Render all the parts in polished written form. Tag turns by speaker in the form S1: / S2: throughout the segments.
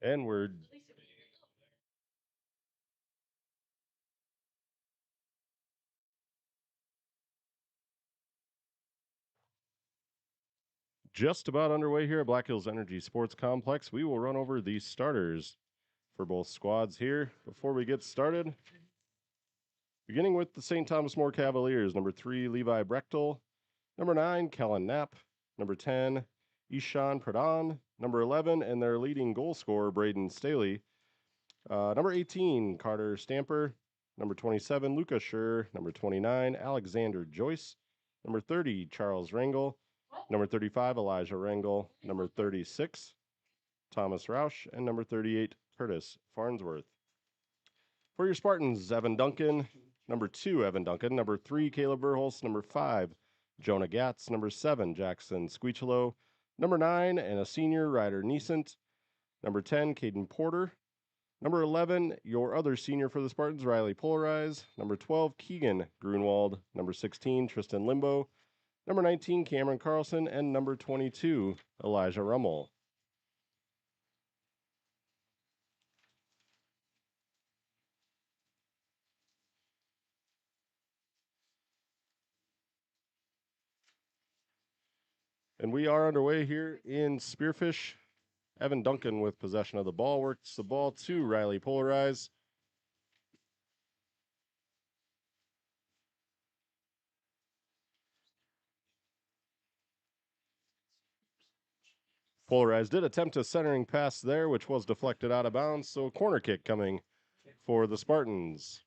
S1: And we're just about underway here at Black Hills Energy Sports Complex. We will run over the starters for both squads here before we get started. Beginning with the St. Thomas More Cavaliers, number 3, Levi Brechtel, number 9, Kellen Knapp, number 10, Ishan Pradhan, number 11, and their leading goal scorer, Braden Staley, number 18, Carter Stamper, number 27, Luca Schur, number 29, Alexander Joyce, number 30, Charles Rangel, number 35, Elijah Rangel, number 36, Thomas Roush, and number 38, Curtis Farnsworth. For your Spartans, Evan Duncan, number 2, Evan Duncan, number 3, Caleb Verhulst, number 5, Jonah Gatz, number 7, Jackson Squeechelo, number 9, and a senior, Ryder Neesent, number 10, Caden Porter, number 11, your other senior for the Spartans, Riley Polarize, number 12, Keegan Grunwald, number 16, Tristan Limbo, number 19, Cameron Carlson, and number 22, Elijah Rummel. And we are underway here in Spearfish. Evan Duncan with possession of the ball works the ball to Riley Polarize. Polarize did attempt a centering pass there, which was deflected out of bounds. So a corner kick coming for the Spartans.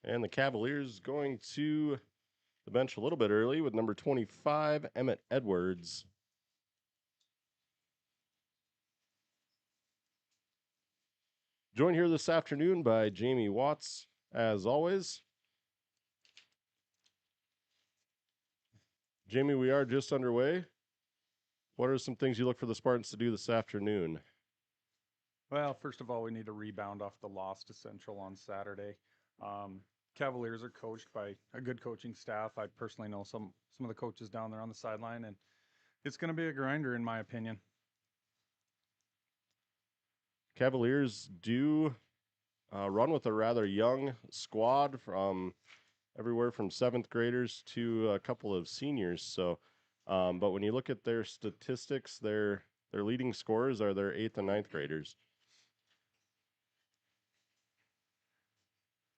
S1: And the Cavaliers going to the bench a little bit early with number 25, Emmett Edwards. Joined here this afternoon by Jamie Watts, as always. Jamie, we are just underway. What are some things you look for the Spartans to do this afternoon?
S2: Well, first of all, we need to rebound off the loss to Central on Saturday. Cavaliers are coached by a good coaching staff. I personally know some of the coaches down there on the sideline, and it's going to be a grinder, in my opinion.
S1: Cavaliers do run with a rather young squad from everywhere from 7th graders to a couple of seniors. So, but when you look at their statistics, their leading scorers are their 8th and 9th graders.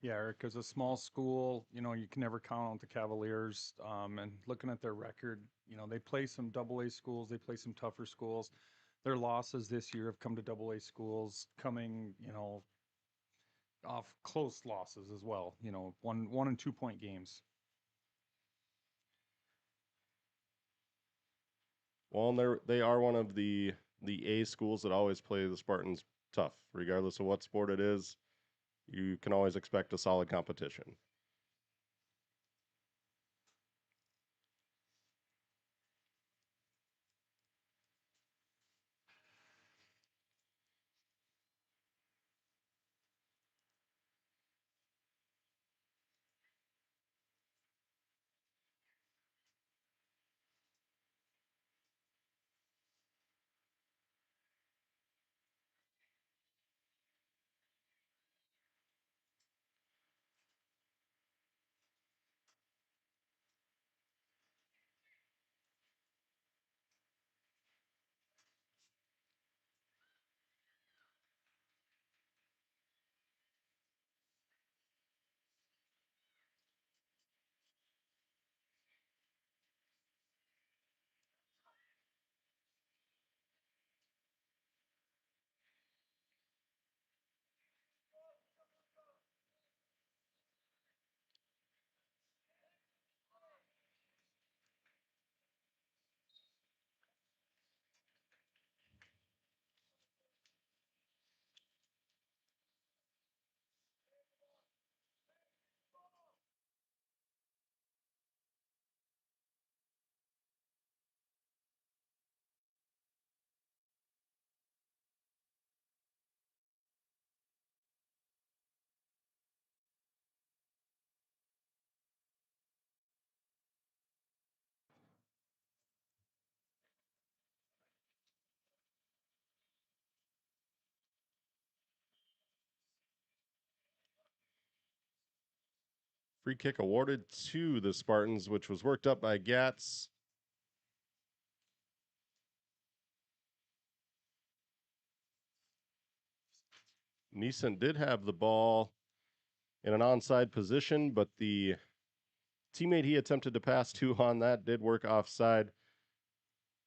S2: Yeah, Eric, as a small school, you can never count out the Cavaliers. And looking at their record, they play some AA schools, they play some tougher schools. Their losses this year have come to AA schools, coming, off close losses as well. One and 2 point games.
S1: Well, and they are one of the A schools that always play the Spartans tough, regardless of what sport it is. You can always expect a solid competition. Free kick awarded to the Spartans, which was worked up by Gatz. Neeson did have the ball in an onside position, but the teammate he attempted to pass to on that did work offside.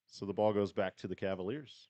S1: So the ball goes back to the Cavaliers.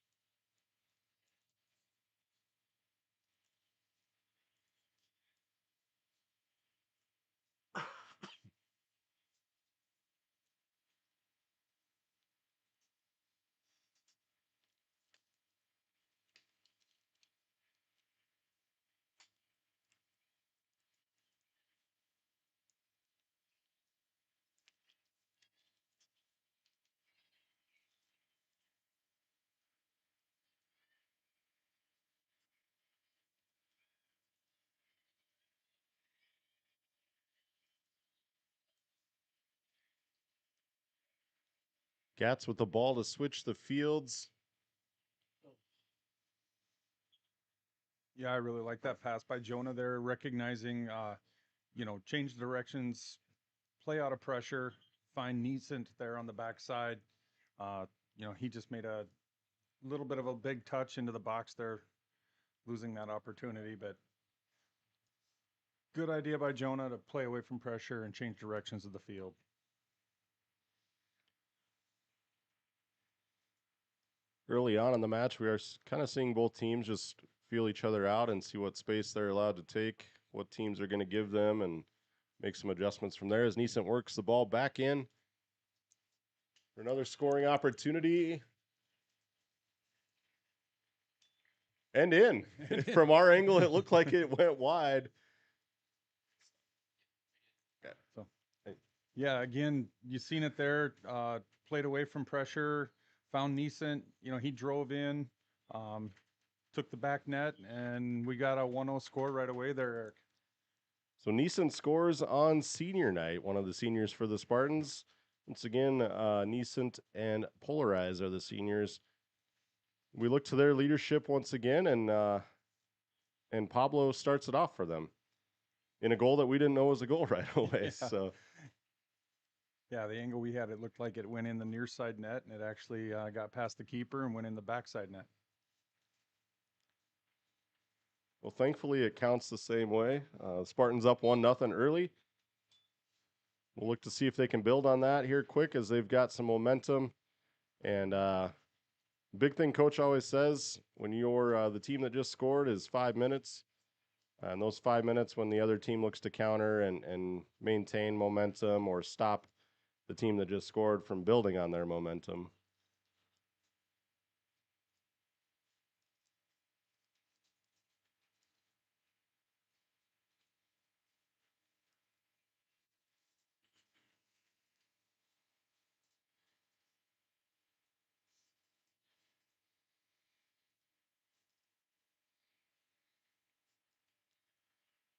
S1: Gatz with the ball to switch the fields.
S2: Yeah, I really like that pass by Jonah there, recognizing, change directions, play out of pressure, find Neeson there on the backside. He just made a little bit of a big touch into the box there, losing that opportunity. But good idea by Jonah to play away from pressure and change directions of the field.
S1: Early on in the match, we are kind of seeing both teams just feel each other out and see what space they're allowed to take, what teams are going to give them, and make some adjustments from there as Neeson works the ball back in for another scoring opportunity. And in. From our angle, it looked like it went wide.
S2: So, yeah, again, you've seen it there. Played away from pressure, found Neeson. He drove in, took the back net, and we got a 1-0 score right away there, Eric.
S1: So Neeson scores on senior night, one of the seniors for the Spartans. Once again, Neeson and Polarize are the seniors. We look to their leadership once again, and Pablo starts it off for them in a goal that we didn't know was a goal right away.
S2: Yeah.
S1: So,
S2: yeah, the angle we had, it looked like it went in the near side net, and it actually got past the keeper and went in the backside net.
S1: well, thankfully it counts the same way. Spartans up 1-0 early. We'll look to see if they can build on that here quick as they've got some momentum. And big thing coach always says when you're the team that just scored is 5 minutes. And those 5 minutes when the other team looks to counter and maintain momentum or stop the team that just scored from building on their momentum.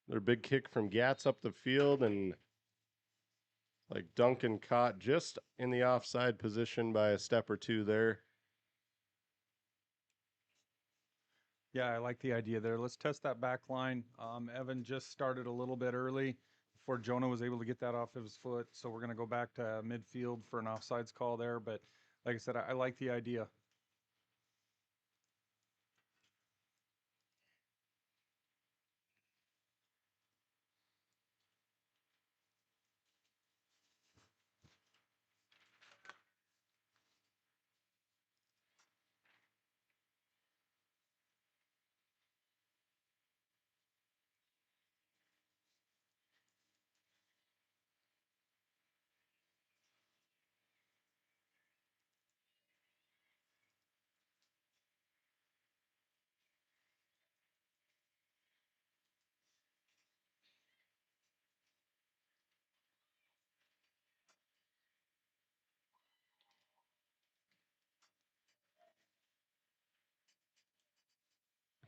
S1: Their big kick from Gatz up the field, and like Duncan caught just in the offside position by a step or two there.
S2: Yeah, I like the idea there. Let's test that back line. Evan just started a little bit early before Jonah was able to get that off of his foot. So we're going to go back to midfield for an offsides call there. But like I said, I like the idea.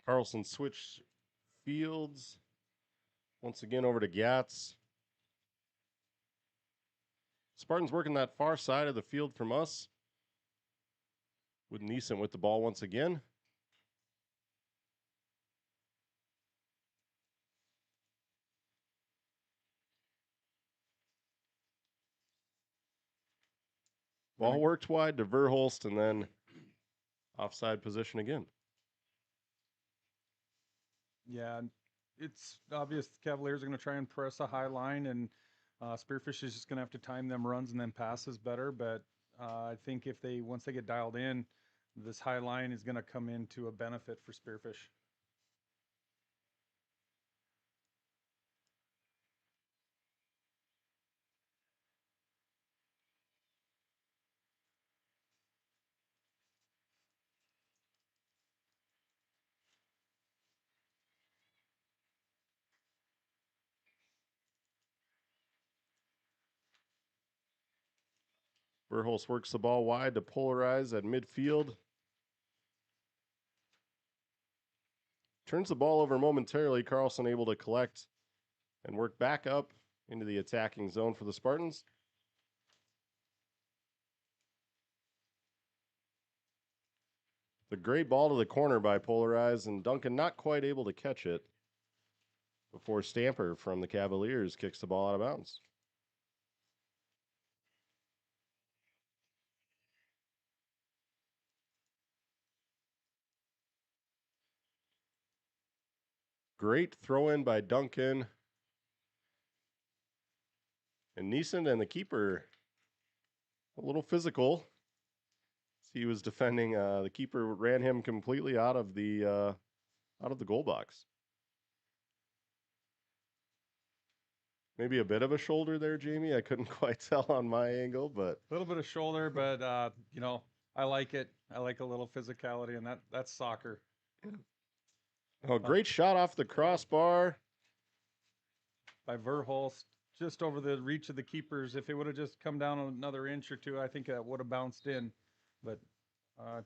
S1: Carlson switched fields once again over to Gatz. Spartans working that far side of the field from us, with Neeson with the ball once again. Ball worked wide to Verholst and then offside position again.
S2: Yeah, it's obvious the Cavaliers are going to try and press a high line, and Spearfish is just going to have to time them runs and then passes better. But I think if they once they get dialed in, this high line is going to come into a benefit for Spearfish.
S1: Verholst works the ball wide to polarize at midfield. Turns the ball over momentarily. Carlson able to collect and work back up into the attacking zone for the Spartans. The great ball to the corner by Polarize, and Duncan not quite able to catch it before Stamper from the Cavaliers kicks the ball out of bounds. Great throw in by Duncan. And Neeson and the keeper a little physical. He was defending. The keeper ran him completely out of the goal box. Maybe a bit of a shoulder there, Jamie. I couldn't quite tell on my angle, but
S2: A little bit of shoulder, but I like it. I like a little physicality, and that's soccer.
S1: oh, great shot off the crossbar
S2: By Verholst, just over the reach of the keepers. If it would have just come down another inch or two, I think that would have bounced in. But I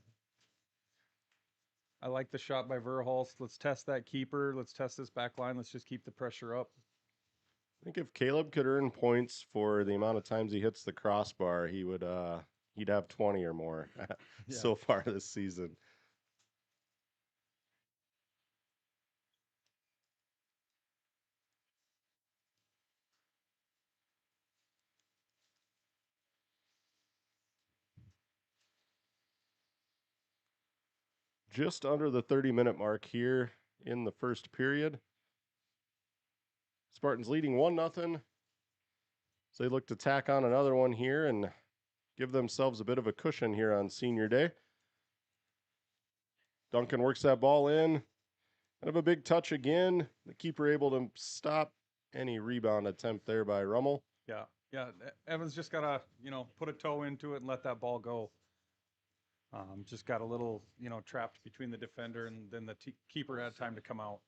S2: like the shot by Verholst. Let's test that keeper. Let's test this back line. Let's just keep the pressure up.
S1: I think if Caleb could earn points for the amount of times he hits the crossbar, he would he'd have 20 or more so far this season. Just under the 30-minute mark here in the first period. Spartans leading 1-0. So they look to tack on another one here and give themselves a bit of a cushion here on senior day. Duncan works that ball in. Kind of a big touch again. The keeper able to stop any rebound attempt there by Rummel.
S2: Yeah. Evans just got to, put a toe into it and let that ball go. Just got a little, trapped between the defender and then the keeper had time to come out.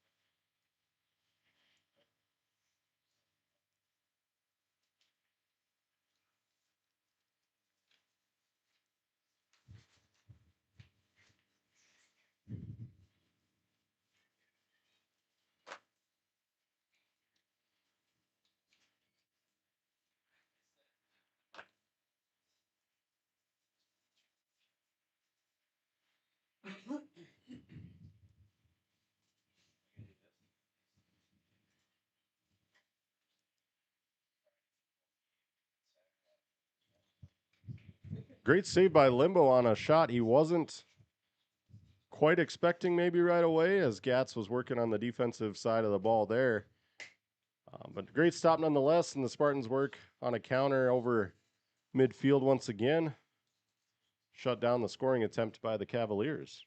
S1: Great save by Limbo on a shot he wasn't quite expecting maybe right away, as Gatz was working on the defensive side of the ball there. But great stop nonetheless, and the Spartans work on a counter over midfield once again. Shut down the scoring attempt by the Cavaliers.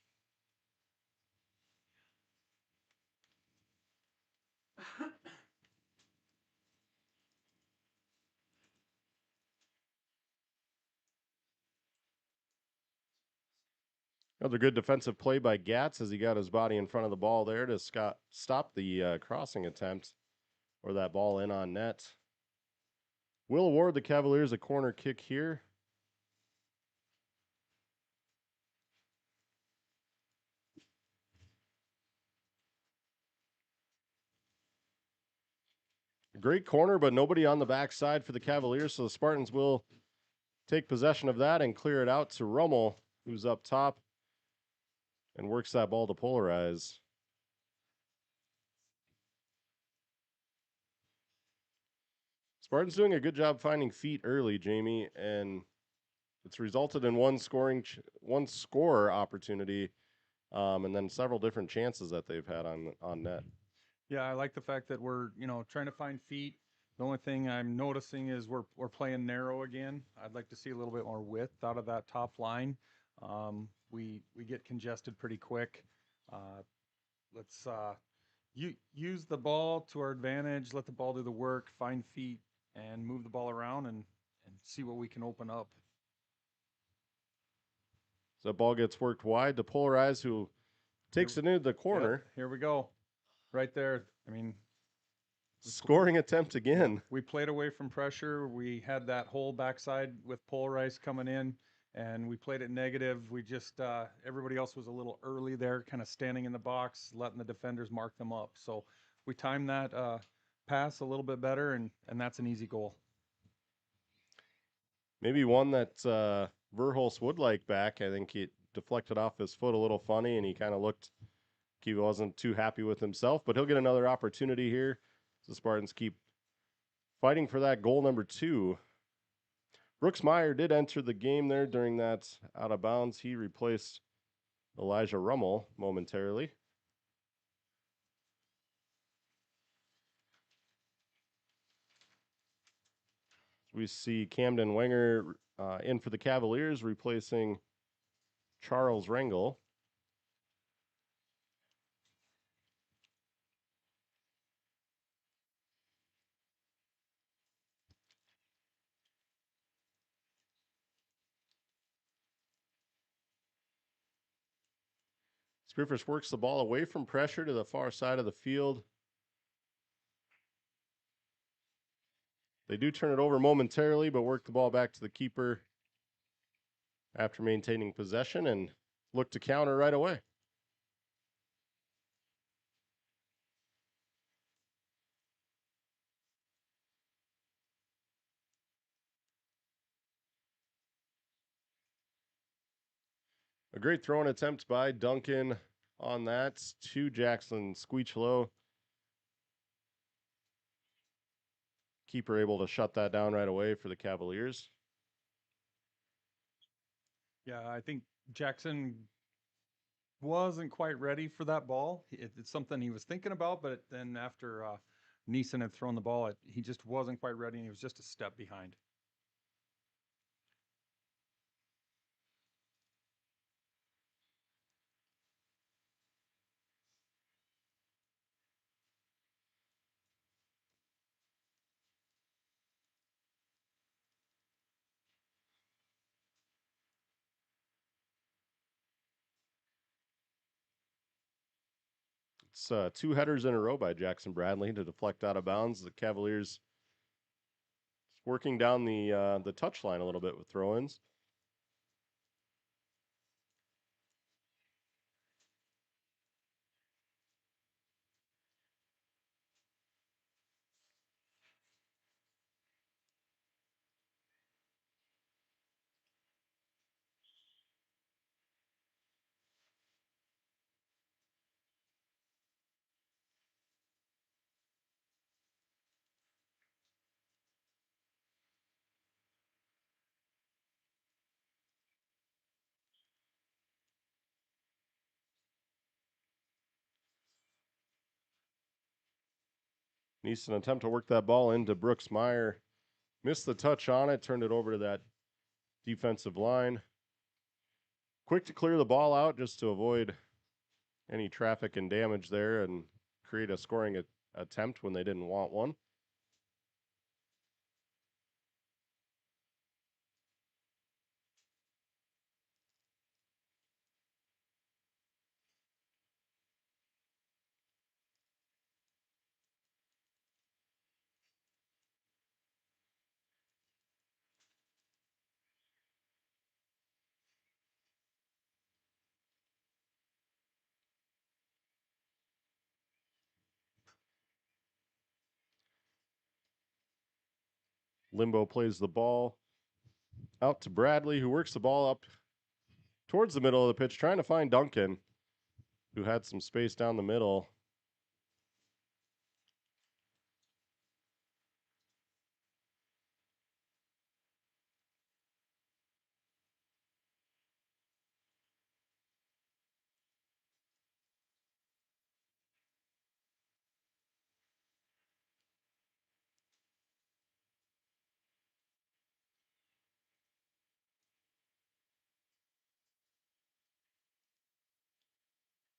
S1: Another good defensive play by Gatz as he got his body in front of the ball there to stop the crossing attempt or that ball in on net. Will award the Cavaliers a corner kick here. Great corner, but nobody on the backside for the Cavaliers, so the Spartans will take possession of that and clear it out to Rummel, who's up top and works that ball to polarize. Spartans doing a good job finding feet early, Jamie, and it's resulted in one score opportunity, and then several different chances that they've had on net.
S2: Yeah, I like the fact that we're, trying to find feet. The only thing I'm noticing is we're playing narrow again. I'd like to see a little bit more width out of that top line. We get congested pretty quick. Let's use the ball to our advantage. Let the ball do the work. Find feet and move the ball around and see what we can open up.
S1: So that ball gets worked wide to Polarize, who takes it into the corner.
S2: Yep, here we go. Right there. I mean,
S1: scoring attempt again.
S2: Yeah, we played away from pressure. We had that whole backside with Polarize coming in, and we played it negative. We just everybody else was a little early there, kind of standing in the box, letting the defenders mark them up. So we timed that pass a little bit better, and that's an easy goal.
S1: Maybe one that Verhulst would like back. I think he deflected off his foot a little funny, and he kind of looked like he wasn't too happy with himself, but he'll get another opportunity here. The Spartans keep fighting for that goal number 2. Brooks Meyer did enter the game there during that out of bounds. He replaced Elijah Rummel momentarily. We see Camden Wenger in for the Cavaliers, replacing Charles Rengel. Spearfish works the ball away from pressure to the far side of the field. They do turn it over momentarily, but work the ball back to the keeper after maintaining possession and look to counter right away. A great throwing attempt by Duncan on that to Jackson Squeechlow. Keeper able to shut that down right away for the Cavaliers.
S2: Yeah, I think Jackson wasn't quite ready for that ball. It's something he was thinking about, but then after Neeson had thrown the ball, he just wasn't quite ready, and he was just a step behind.
S1: It's 2 headers in a row by Jackson Bradley to deflect out of bounds. The Cavaliers working down the touch line a little bit with throw-ins. Neeson attempt to work that ball into Brooks Meyer. Missed the touch on it, turned it over to that defensive line. Quick to clear the ball out just to avoid any traffic and damage there and create a scoring attempt when they didn't want one. Limbo plays the ball out to Bradley, who works the ball up towards the middle of the pitch, trying to find Duncan, who had some space down the middle.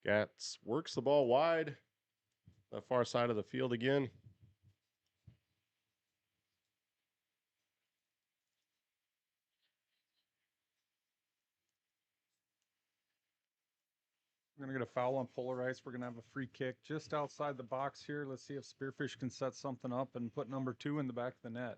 S1: Gats works the ball wide, the far side of the field again.
S2: We're going to get a foul on Polarized. We're going to have a free kick just outside the box here. Let's see if Spearfish can set something up and put number 2 in the back of the net.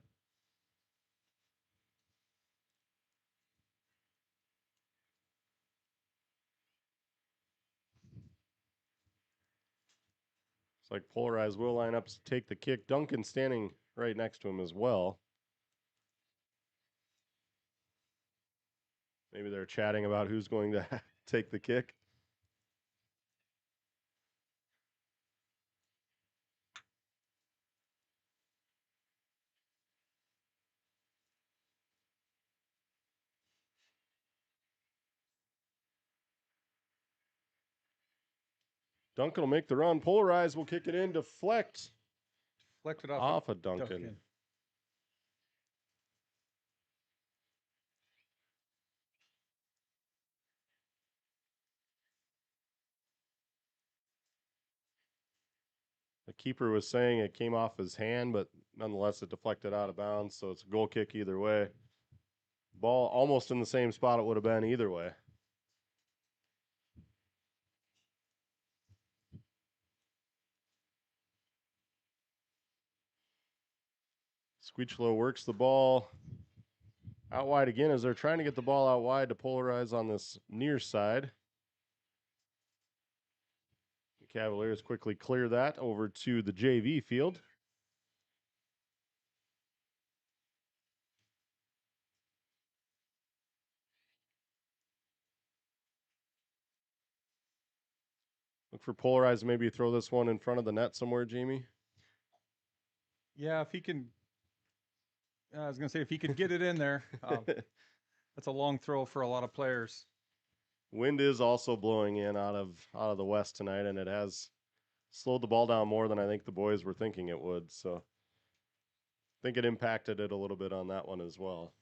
S1: It's like Polarized will line up to take the kick. Duncan standing right next to him as well. Maybe they're chatting about who's going to take the kick. Duncan will make the run. Polarized will kick it in. Deflect.
S2: Deflected
S1: off of Duncan. The keeper was saying it came off his hand, but nonetheless it deflected out of bounds, so it's a goal kick either way. Ball almost in the same spot it would have been either way. Squeechlow works the ball out wide again as they're trying to get the ball out wide to Polarize on this near side. The Cavaliers quickly clear that over to the JV field. Look for Polarize to maybe throw this one in front of the net somewhere, Jamie.
S2: Yeah, if he can. I was going to say, if he could get it in there. That's a long throw for a lot of players.
S1: Wind is also blowing in out of the west tonight, and it has slowed the ball down more than I think the boys were thinking it would. So I think it impacted it a little bit on that one as well.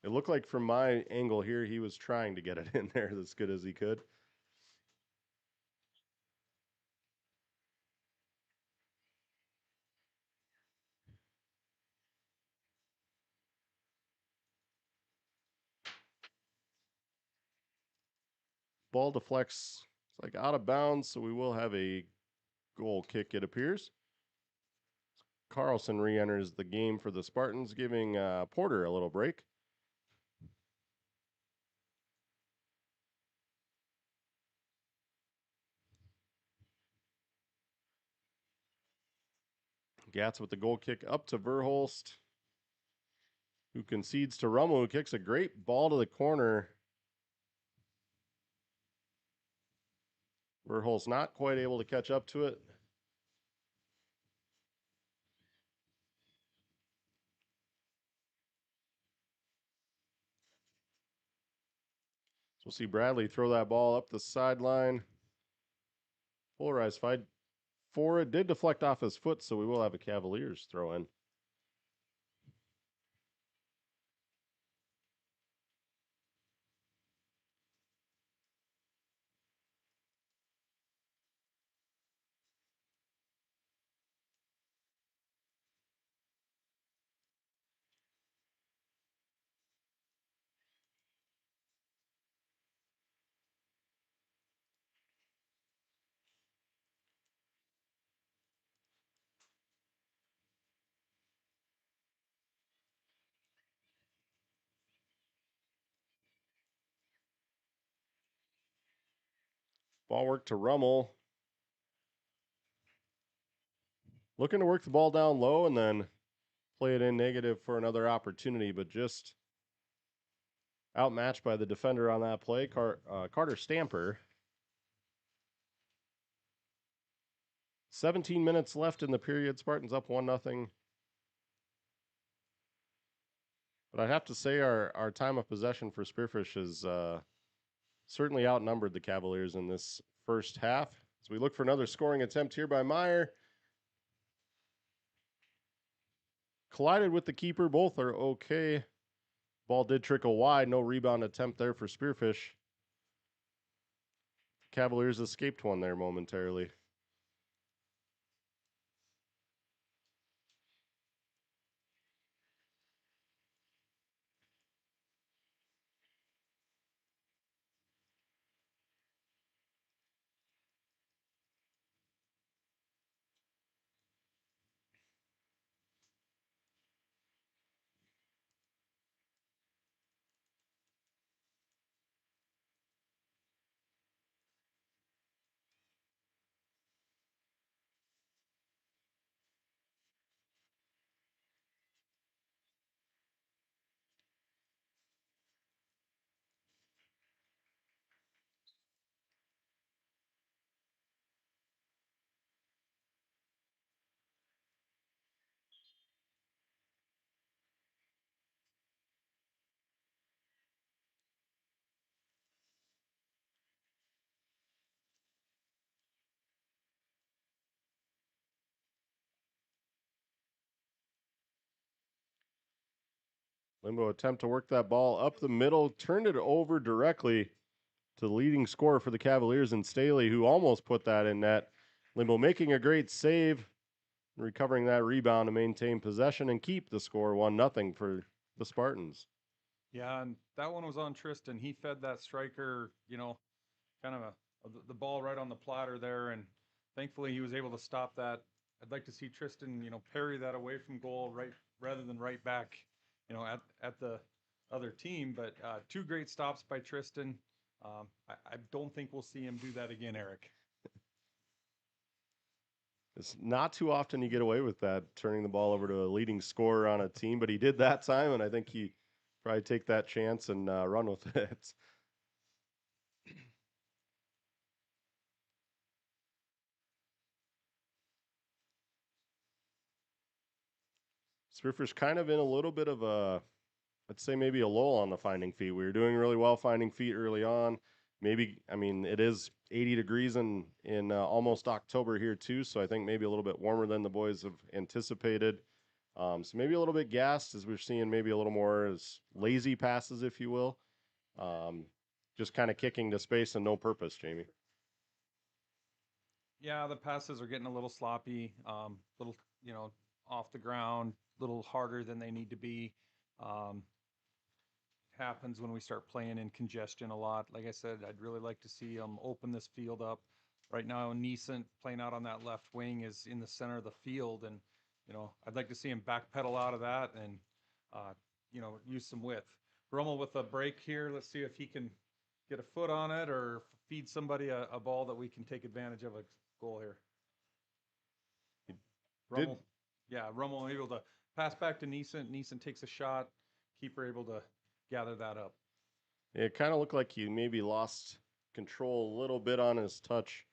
S1: It looked like from my angle here, he was trying to get it in there as good as he could. Ball deflects, it's like out of bounds, so we will have a goal kick, it appears. Carlson re-enters the game for the Spartans, giving Porter a little break. Gats with the goal kick up to Verholst, who concedes to Rummel, who kicks a great ball to the corner. Verholst not quite able to catch up to it. So we'll see Bradley throw that ball up the sideline. Polarized fight for it. Did deflect off his foot, so we will have a Cavaliers throw in. Ball work to Rummel. Looking to work the ball down low and then play it in negative for another opportunity, but just outmatched by the defender on that play, Carter Stamper. 17 minutes left in the period. Spartans up 1-0. But I'd have to say our time of possession for Spearfish has certainly outnumbered the Cavaliers in this first half. As we look for another scoring attempt here by Meyer. Collided with the keeper. Both are okay. Ball did trickle wide. No rebound attempt there for Spearfish. Cavaliers escaped one there momentarily. Limbo attempt to work that ball up the middle, turned it over directly to the leading scorer for the Cavaliers and Staley, who almost put that in net. Limbo making a great save, recovering that rebound to maintain possession and keep the score 1-0 for the Spartans.
S2: Yeah, and that one was on Tristan. He fed that striker, kind of the ball right on the platter there, and thankfully he was able to stop that. I'd like to see Tristan, parry that away from goal right rather than right back, at the other team. But two great stops by Tristan. I don't think we'll see him do that again, Eric.
S1: It's not too often you get away with that, turning the ball over to a leading scorer on a team, but he did that time, and I think he probably take that chance and run with it. Spearfish kind of in a little bit of a, let's say maybe a lull on the finding feet. We were doing really well finding feet early on. Maybe, I mean, it is 80 degrees in almost October here too, so I think maybe a little bit warmer than the boys have anticipated. So maybe a little bit gassed as we're seeing maybe a little more as lazy passes, if you will. Just kind of kicking to space and no purpose, Jamie.
S2: Yeah, the passes are getting a little sloppy, little, off the ground, little harder than they need to be. Um, Happens when we start playing in congestion a lot. Like I said, I'd really like to see them open this field up. Right now, Neeson playing out on that left wing is in the center of the field, and I'd like to see him backpedal out of that and use some width. Rummel with a break here. Let's see if he can get a foot on it or feed somebody a ball that we can take advantage of a goal here. Rummel, yeah, Rummel able to pass back to Neeson. Neeson takes a shot. Keeper able to gather that up.
S1: It kind of looked like he maybe lost control a little bit on his touch.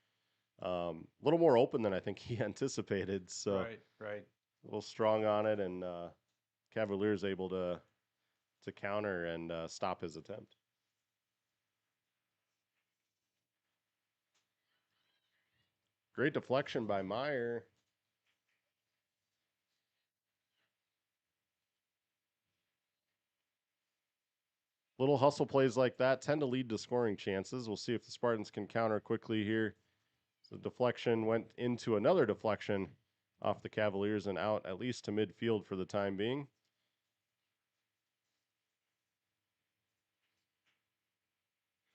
S1: A little more open than I think he anticipated. So
S2: Right.
S1: a little strong on it, and Cavaliers able to counter and stop his attempt. Great deflection by Meyer. Little hustle plays like that tend to lead to scoring chances. We'll see if the Spartans can counter quickly here. So deflection went into another deflection off the Cavaliers and out at least to midfield for the time being.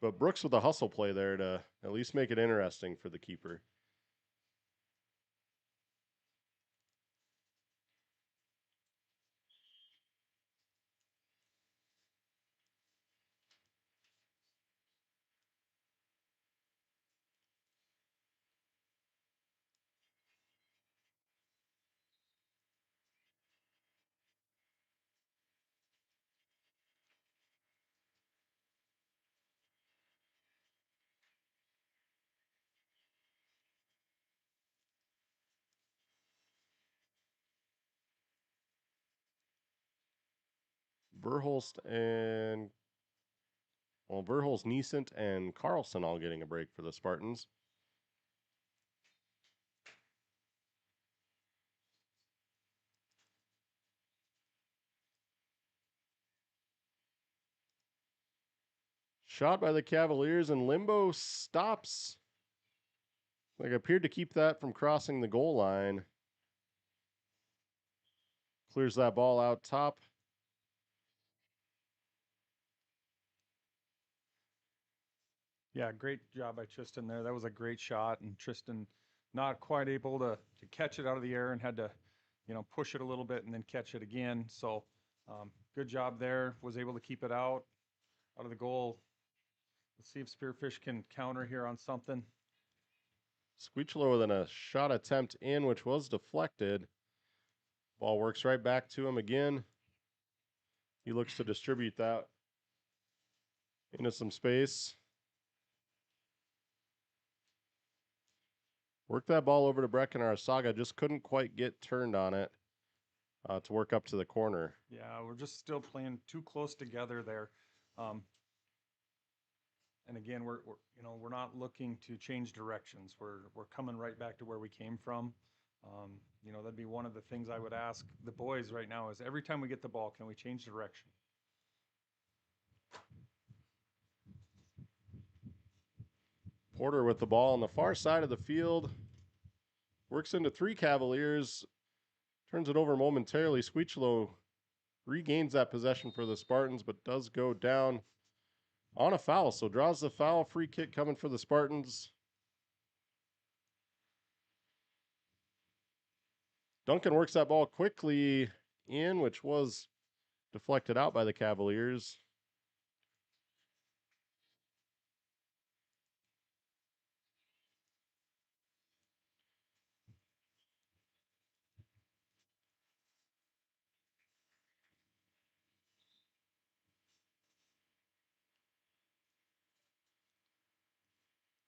S1: But Brooks with a hustle play there to at least make it interesting for the keeper. Verhulst and Verhulst, Neesent, and Carlson all getting a break for the Spartans. Shot by the Cavaliers and Limbo stops Like appeared to keep that from crossing the goal line. Clears that ball out top.
S2: Yeah, great job by Tristan there. That was a great shot, and Tristan not quite able to catch it out of the air and had to, push it a little bit and then catch it again. So good job there. Was able to keep it out of the goal. Let's see if Spearfish can counter here on something.
S1: Squeechlow with a shot attempt in, which was deflected. Ball works right back to him again. He looks to distribute that into some space. Work that ball over to Brecken Arasaga. Just couldn't quite get turned on it to work up to the corner.
S2: Yeah, we're just still playing too close together there. And again, we're not looking to change directions. We're coming right back to where we came from. That'd be one of the things I would ask the boys right now is every time we get the ball, can we change direction?
S1: Porter with the ball on the far side of the field. Works into 3 Cavaliers. Turns it over momentarily. Squeechlow regains that possession for the Spartans, but does go down on a foul. So draws the foul. Free kick coming for the Spartans. Duncan works that ball quickly in, which was deflected out by the Cavaliers.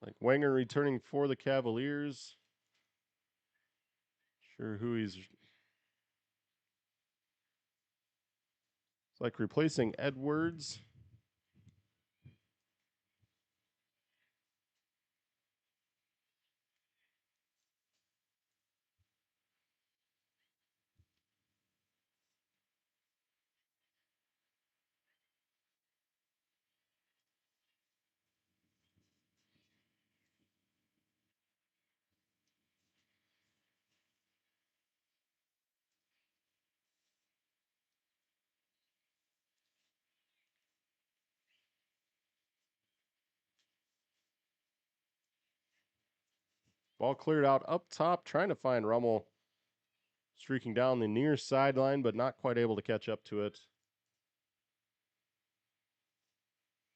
S1: Like Wenger returning for the Cavaliers. Sure who he's. It's like replacing Edwards. Ball cleared out up top, trying to find Rummel. Streaking down the near sideline, but not quite able to catch up to it.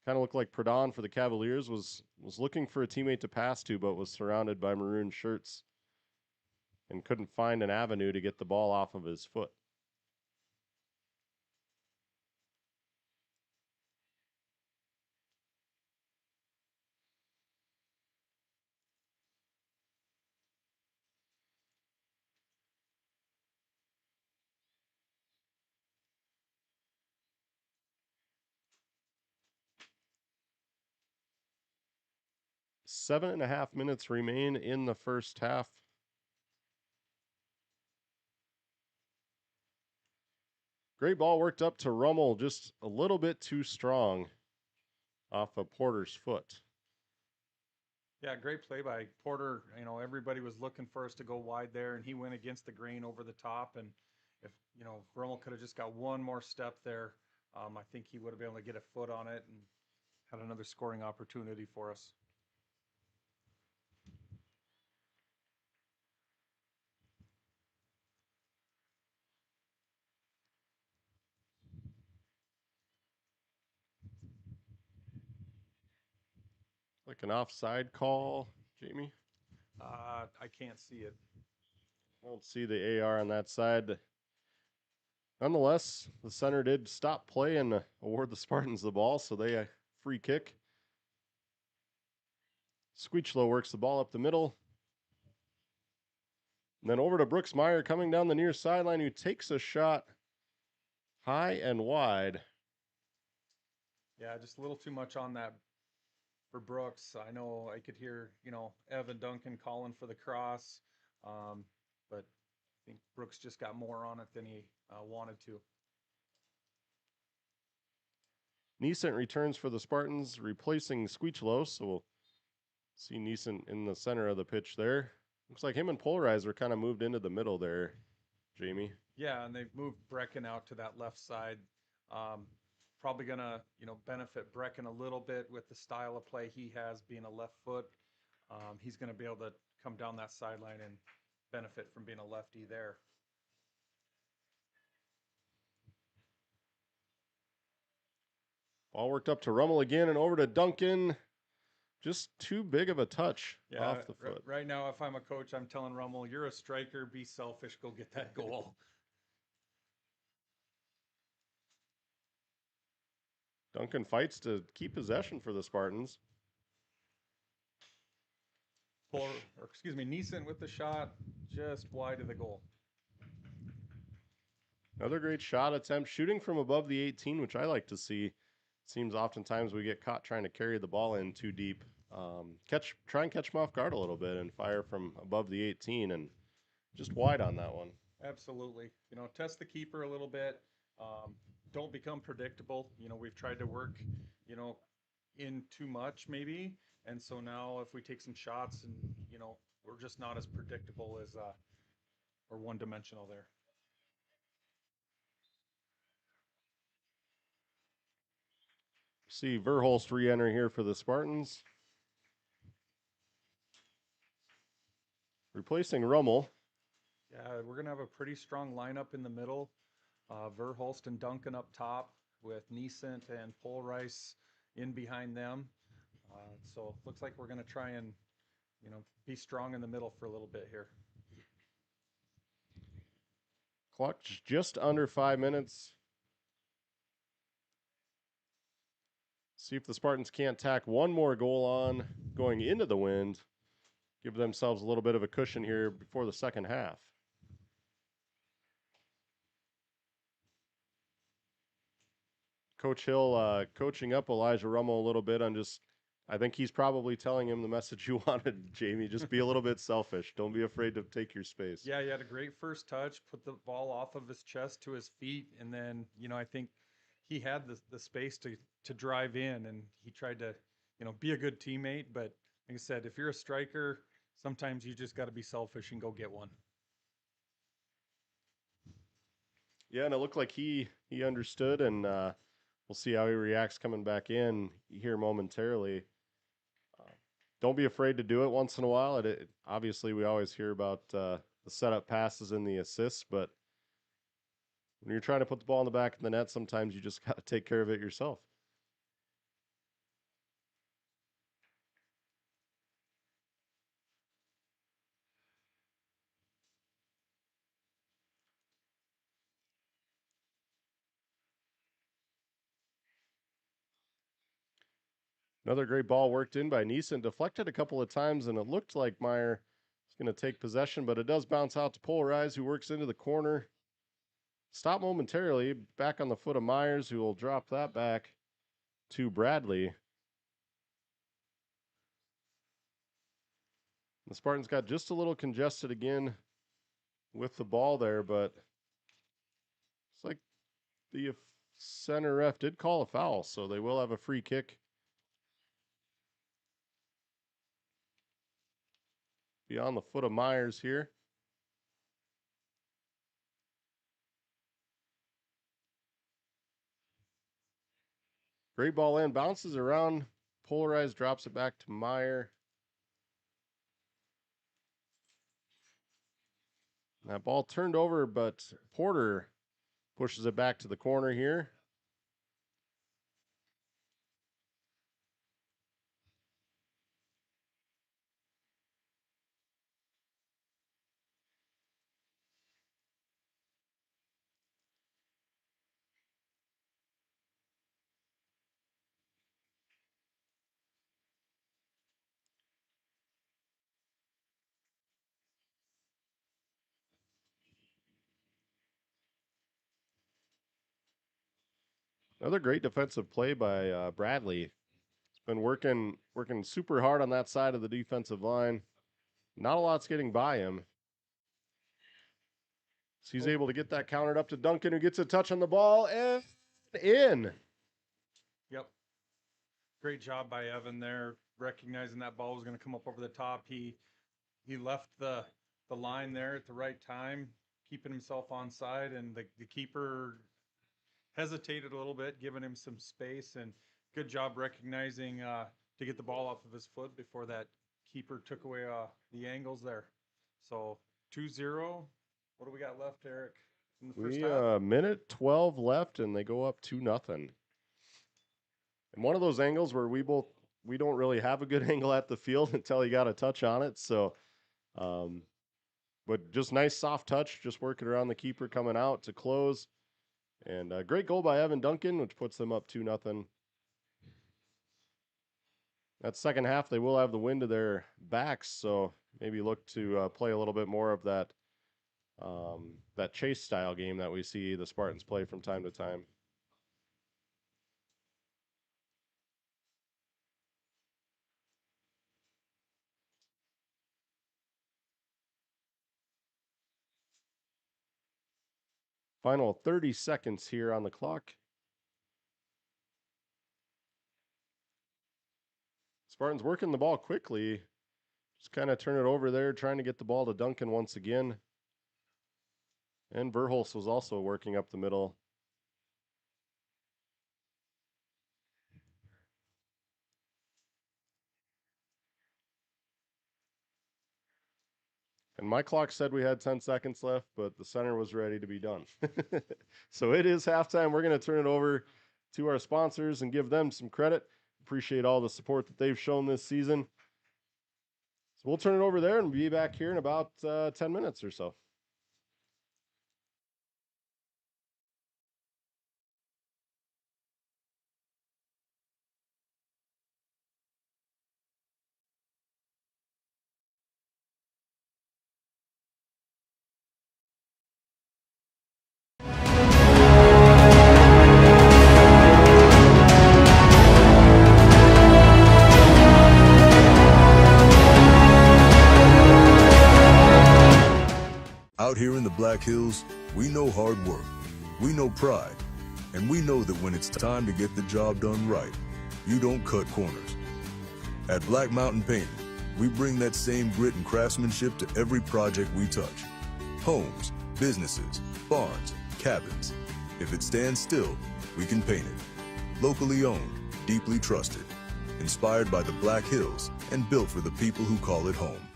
S1: Kind of looked like Pradon for the Cavaliers was looking for a teammate to pass to, but was surrounded by maroon shirts and couldn't find an avenue to get the ball off of his foot. Seven and a half minutes remain in the first half. Great ball worked up to Rummel, just a little bit too strong off of Porter's foot.
S2: Yeah, great play by Porter. Everybody was looking for us to go wide there, and he went against the grain over the top. And if Rummel could have just got one more step there, I think he would have been able to get a foot on it and had another scoring opportunity for us.
S1: Like an offside call, Jamie?
S2: I can't see it.
S1: I don't see the AR on that side. Nonetheless, the center did stop play and award the Spartans the ball, so they free kick. Squeechlow works the ball up the middle. And then over to Brooks Meyer coming down the near sideline, who takes a shot high and wide.
S2: Yeah, just a little too much on that for Brooks. I know I could hear, Evan Duncan calling for the cross, but I think Brooks just got more on it than he wanted to.
S1: Neesent returns for the Spartans, replacing Squeechlow, so we'll See Neeson in the center of the pitch there. Looks like him and Polarize are kind of moved into the middle there, Jamie.
S2: Yeah, and they've moved Brecken out to that left side. Probably gonna, benefit Brecken a little bit with the style of play he has, being a left foot. He's gonna be able to come down that sideline and benefit from being a lefty there.
S1: Ball worked up to Rummel again and over to Duncan. Just too big of a touch off the foot.
S2: Right now, if I'm a coach, I'm telling Rummel, you're a striker, be selfish, go get that goal.
S1: Duncan fights to keep possession for the Spartans.
S2: Neeson with the shot, just wide of the goal.
S1: Another great shot attempt, shooting from above the 18, which I like to see. Seems oftentimes we get caught trying to carry the ball in too deep. Try and catch them off guard a little bit and fire from above the 18, and just wide on that one.
S2: Absolutely. Test the keeper a little bit. Don't become predictable. We've tried to work, in too much maybe. And so now if we take some shots and, we're just not as predictable as, or one-dimensional there.
S1: See Verholst re-enter here for the Spartans. Replacing Rummel.
S2: Yeah, we're going to have a pretty strong lineup in the middle. Verholst and Duncan up top with Neeson and Polrice in behind them. So it looks like we're going to try and, be strong in the middle for a little bit here.
S1: Clock's just under 5 minutes. See if the Spartans can't tack one more goal on going into the wind. Give themselves a little bit of a cushion here before the second half. Coach Hill coaching up Elijah Rummel a little bit on I think he's probably telling him the message you wanted, Jamie. Just be a little bit selfish. Don't be afraid to take your space.
S2: Yeah, he had a great first touch, put the ball off of his chest to his feet, and then, I think he had the space to drive in, and he tried to, be a good teammate. But like I said, if you're a striker, sometimes you just got to be selfish and go get one.
S1: Yeah, and it looked like he understood, and we'll see how he reacts coming back in here momentarily. Don't be afraid to do it once in a while. Obviously, we always hear about the setup passes and the assists, but when you're trying to put the ball in the back of the net, sometimes you just got to take care of it yourself. Another great ball worked in by Neeson, deflected a couple of times, and it looked like Meyer is going to take possession, but it does bounce out to Polarize, who works into the corner. Stop momentarily, back on the foot of Myers, who will drop that back to Bradley. The Spartans got just a little congested again with the ball there, but it's like the center ref did call a foul, so they will have a free kick. Beyond the foot of Myers here. Great ball in, bounces around. Polarized, drops it back to Meyer. That ball turned over, but Porter pushes it back to the corner here. Another great defensive play by Bradley. He's been working super hard on that side of the defensive line. Not a lot's getting by him. So he's able to get that countered up to Duncan, who gets a touch on the ball and in.
S2: Yep. Great job by Evan there. recognizing that ball was going to come up over the top. He left the line there at the right time, keeping himself onside, and the keeper hesitated a little bit, giving him some space, and good job recognizing to get the ball off of his foot before that keeper took away the angles there. So 2-0. What do we got left, Eric? In the first half?
S1: Minute 12 left, and they go up 2-0. And one of those angles where we don't really have a good angle at the field until you got a touch on it. So, but just nice soft touch, just working around the keeper coming out to close. And a great goal by Evan Duncan, which puts them up 2-0. That second half, they will have the wind to their backs, so maybe look to play a little bit more of that chase style game that we see the Spartans play from time to time. Final 30 seconds here on the clock. Spartans working the ball quickly. Just kind of turn it over there, trying to get the ball to Duncan once again. And Verhulst was also working up the middle. And my clock said we had 10 seconds left, but the center was ready to be done. So it is halftime. We're going to turn it over to our sponsors and give them some credit. Appreciate all the support that they've shown this season. So we'll turn it over there and be back here in about 10 minutes or so.
S3: Out here in the Black Hills, we know hard work, we know pride, and we know that when it's time to get the job done right, you don't cut corners. At Black Mountain Painting, we bring that same grit and craftsmanship to every project we touch. Homes, businesses, barns, cabins. If it stands still, we can paint it. Locally owned, deeply trusted, inspired by the Black Hills, and built for the people who call it home.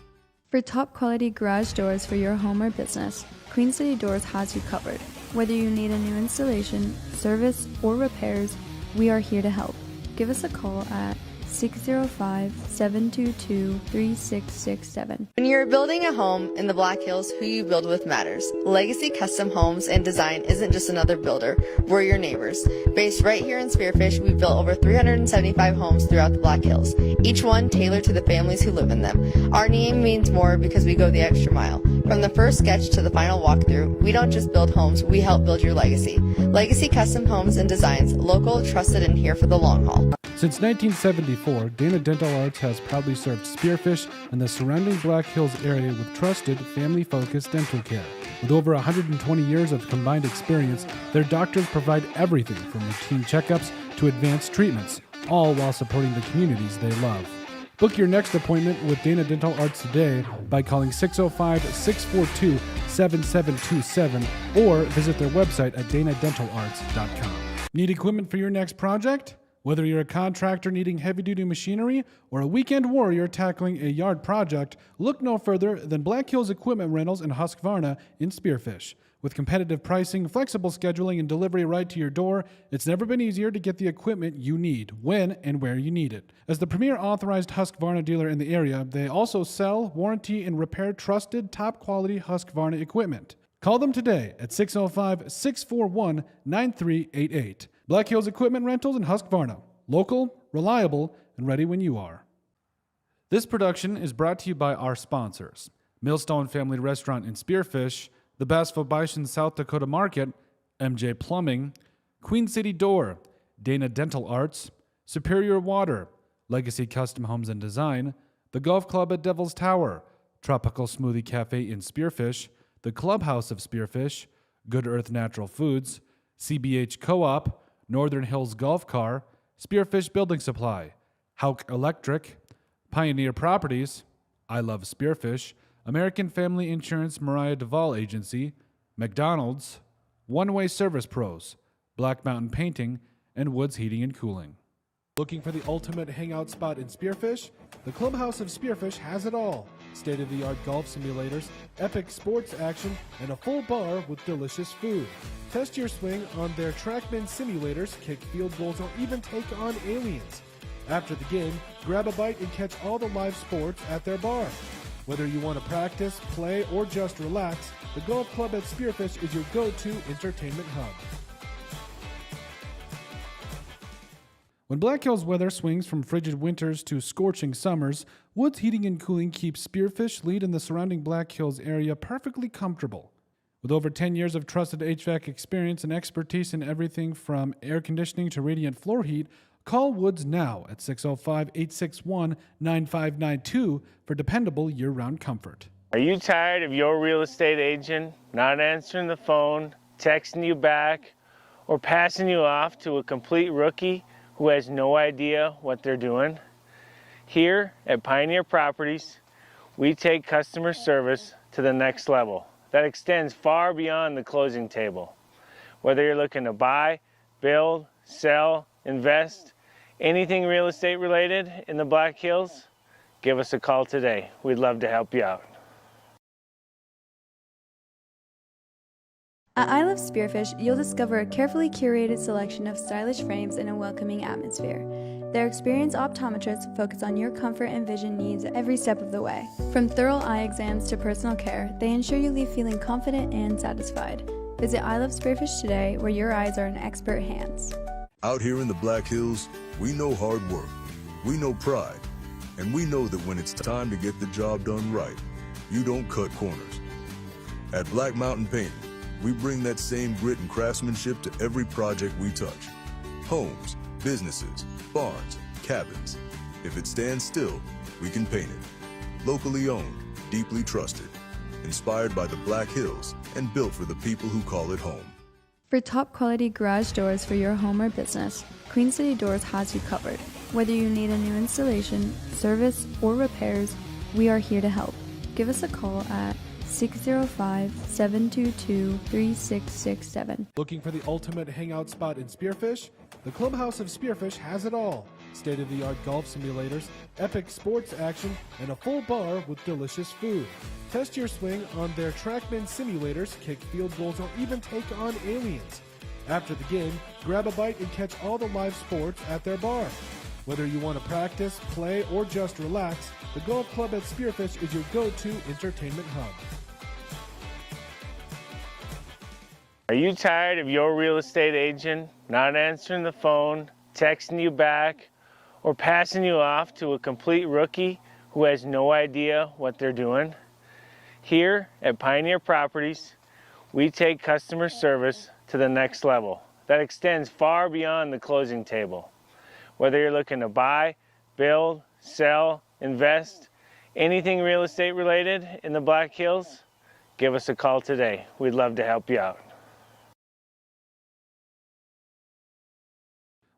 S4: For top quality garage doors for your home or business, Queen City Doors has you covered. Whether you need a new installation, service, or repairs, we are here to help. Give us a call at 605-722-3667.
S5: When you're building a home in the Black Hills, who you build with matters. Legacy Custom Homes and Design isn't just another builder, we're your neighbors. Based right here in Spearfish, we've built over 375 homes throughout the Black Hills, each one tailored to the families who live in them. Our name means more because we go the extra mile. From the first sketch to the final walkthrough, we don't just build homes, we help build your legacy. Legacy Custom Homes and Designs, local, trusted, and here for the long haul.
S6: Since 1974, Dana Dental Arts has proudly served Spearfish and the surrounding Black Hills area with trusted, family-focused dental care. With over 120 years of combined experience, their doctors provide everything from routine checkups to advanced treatments, all while supporting the communities they love. Book your next appointment with Dana Dental Arts today by calling 605-642-7727 or visit their website at danadentalarts.com. Need equipment for your next project? Whether you're a contractor needing heavy-duty machinery or a weekend warrior tackling a yard project, look no further than Black Hills Equipment Rentals in Husqvarna in Spearfish. With competitive pricing, flexible scheduling, and delivery right to your door, it's never been easier to get the equipment you need, when and where you need it. As the premier authorized Husqvarna dealer in the area, they also sell, warranty, and repair trusted, top-quality Husqvarna equipment. Call them today at 605-641-9388. Black Hills Equipment Rentals in Husqvarna. Local, reliable, and ready when you are. This production is brought to you by our sponsors: Millstone Family Restaurant in Spearfish, the Bassville Bison South Dakota Market, MJ Plumbing, Queen City Door, Dana Dental Arts, Superior Water, Legacy Custom Homes and Design, the Golf Club at Devil's Tower, Tropical Smoothie Cafe in Spearfish, the Clubhouse of Spearfish, Good Earth Natural Foods, CBH Co-op, Northern Hills Golf Car, Spearfish Building Supply, Hauk Electric, Pioneer Properties, I Love Spearfish, American Family Insurance Mariah Duvall Agency, McDonald's, One Way Service Pros, Black Mountain Painting, and Woods Heating and Cooling. Looking for the ultimate hangout spot in Spearfish? The Clubhouse of Spearfish has it all. State-of-the-art golf simulators, epic sports action, and a full bar with delicious food. Test your swing on their TrackMan simulators, kick field goals, or even take on aliens. After the game, grab a bite and catch all the live sports at their bar. Whether you want to practice, play, or just relax, the golf club at Spearfish is your go-to entertainment hub. When Black Hills weather swings from frigid winters to scorching summers, Woods Heating and Cooling keeps Spearfish Lead in the surrounding Black Hills area perfectly comfortable. With over 10 years of trusted HVAC experience and expertise in everything from air conditioning to radiant floor heat, call Woods now at 605-861-9592 for dependable year-round comfort.
S7: Are you tired of your real estate agent not answering the phone, texting you back, or passing you off to a complete rookie who has no idea what they're doing? Here at Pioneer Properties, we take customer service to the next level that extends far beyond the closing table. Whether you're looking to buy, build, sell, invest, anything real estate related in the Black Hills, give us a call today. We'd love to help you out.
S4: At I Love Spearfish, you'll discover a carefully curated selection of stylish frames in a welcoming atmosphere. Their experienced optometrists focus on your comfort and vision needs every step of the way. From thorough eye exams to personal care, they ensure you leave feeling confident and satisfied. Visit I Love Spearfish today, where your eyes are in expert hands.
S3: Out here in the Black Hills, we know hard work, we know pride, and we know that when it's time to get the job done right, you don't cut corners. At Black Mountain Painting, we bring that same grit and craftsmanship to every project we touch. Homes, businesses, barns, cabins. If it stands still, we can paint it. Locally owned, deeply trusted, inspired by the Black Hills, and built for the people who call it home.
S4: For top quality garage doors for your home or business, Queen City Doors has you covered. Whether you need a new installation, service, or repairs, we are here to help. Give us a call at 605-722-3667.
S6: Looking for the ultimate hangout spot in Spearfish? The Clubhouse of Spearfish has it all. State-of-the-art golf simulators, epic sports action, and a full bar with delicious food. Test your swing on their TrackMan simulators, kick field goals, or even take on aliens. After the game, grab a bite and catch all the live sports at their bar. Whether you want to practice, play, or just relax, the golf club at Spearfish is your go-to entertainment hub.
S7: Are you tired of your real estate agent not answering the phone, texting you back, or passing you off to a complete rookie who has no idea what they're doing? Here at Pioneer Properties, we take customer service to the next level that extends far beyond the closing table. Whether you're looking to buy, build, sell, invest, anything real estate related in the Black Hills, give us a call today. We'd love to help you out.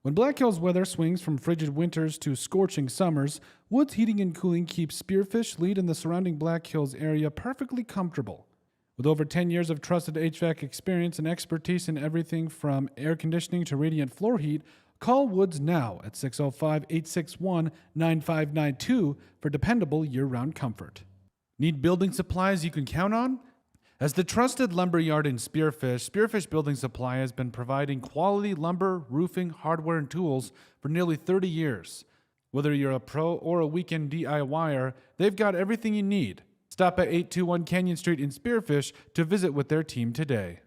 S6: When Black Hills weather swings from frigid winters to scorching summers, Woods Heating and Cooling keeps Spearfish Lead in the surrounding Black Hills area perfectly comfortable. With over 10 years of trusted HVAC experience and expertise in everything from air conditioning to radiant floor heat, call Woods now at 605-861-9592 for dependable year-round comfort. Need building supplies you can count on? As the trusted lumber yard in Spearfish, Spearfish Building Supply has been providing quality lumber, roofing, hardware, and tools for nearly 30 years. Whether you're a pro or a weekend DIYer, they've got everything you need. Stop at 821 Canyon Street in Spearfish to visit with their team today.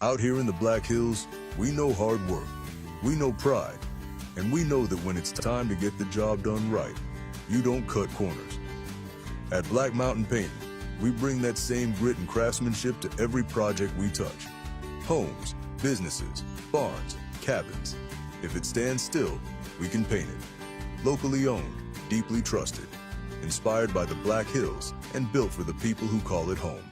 S3: Out here in the Black Hills, we know hard work, we know pride, and we know that when it's time to get the job done right, you don't cut corners. At Black Mountain Painting, we bring that same grit and craftsmanship to every project we touch. Homes, businesses, barns, cabins. If it stands still, we can paint it. Locally owned, deeply trusted, inspired by the Black Hills and built for the people who call it home.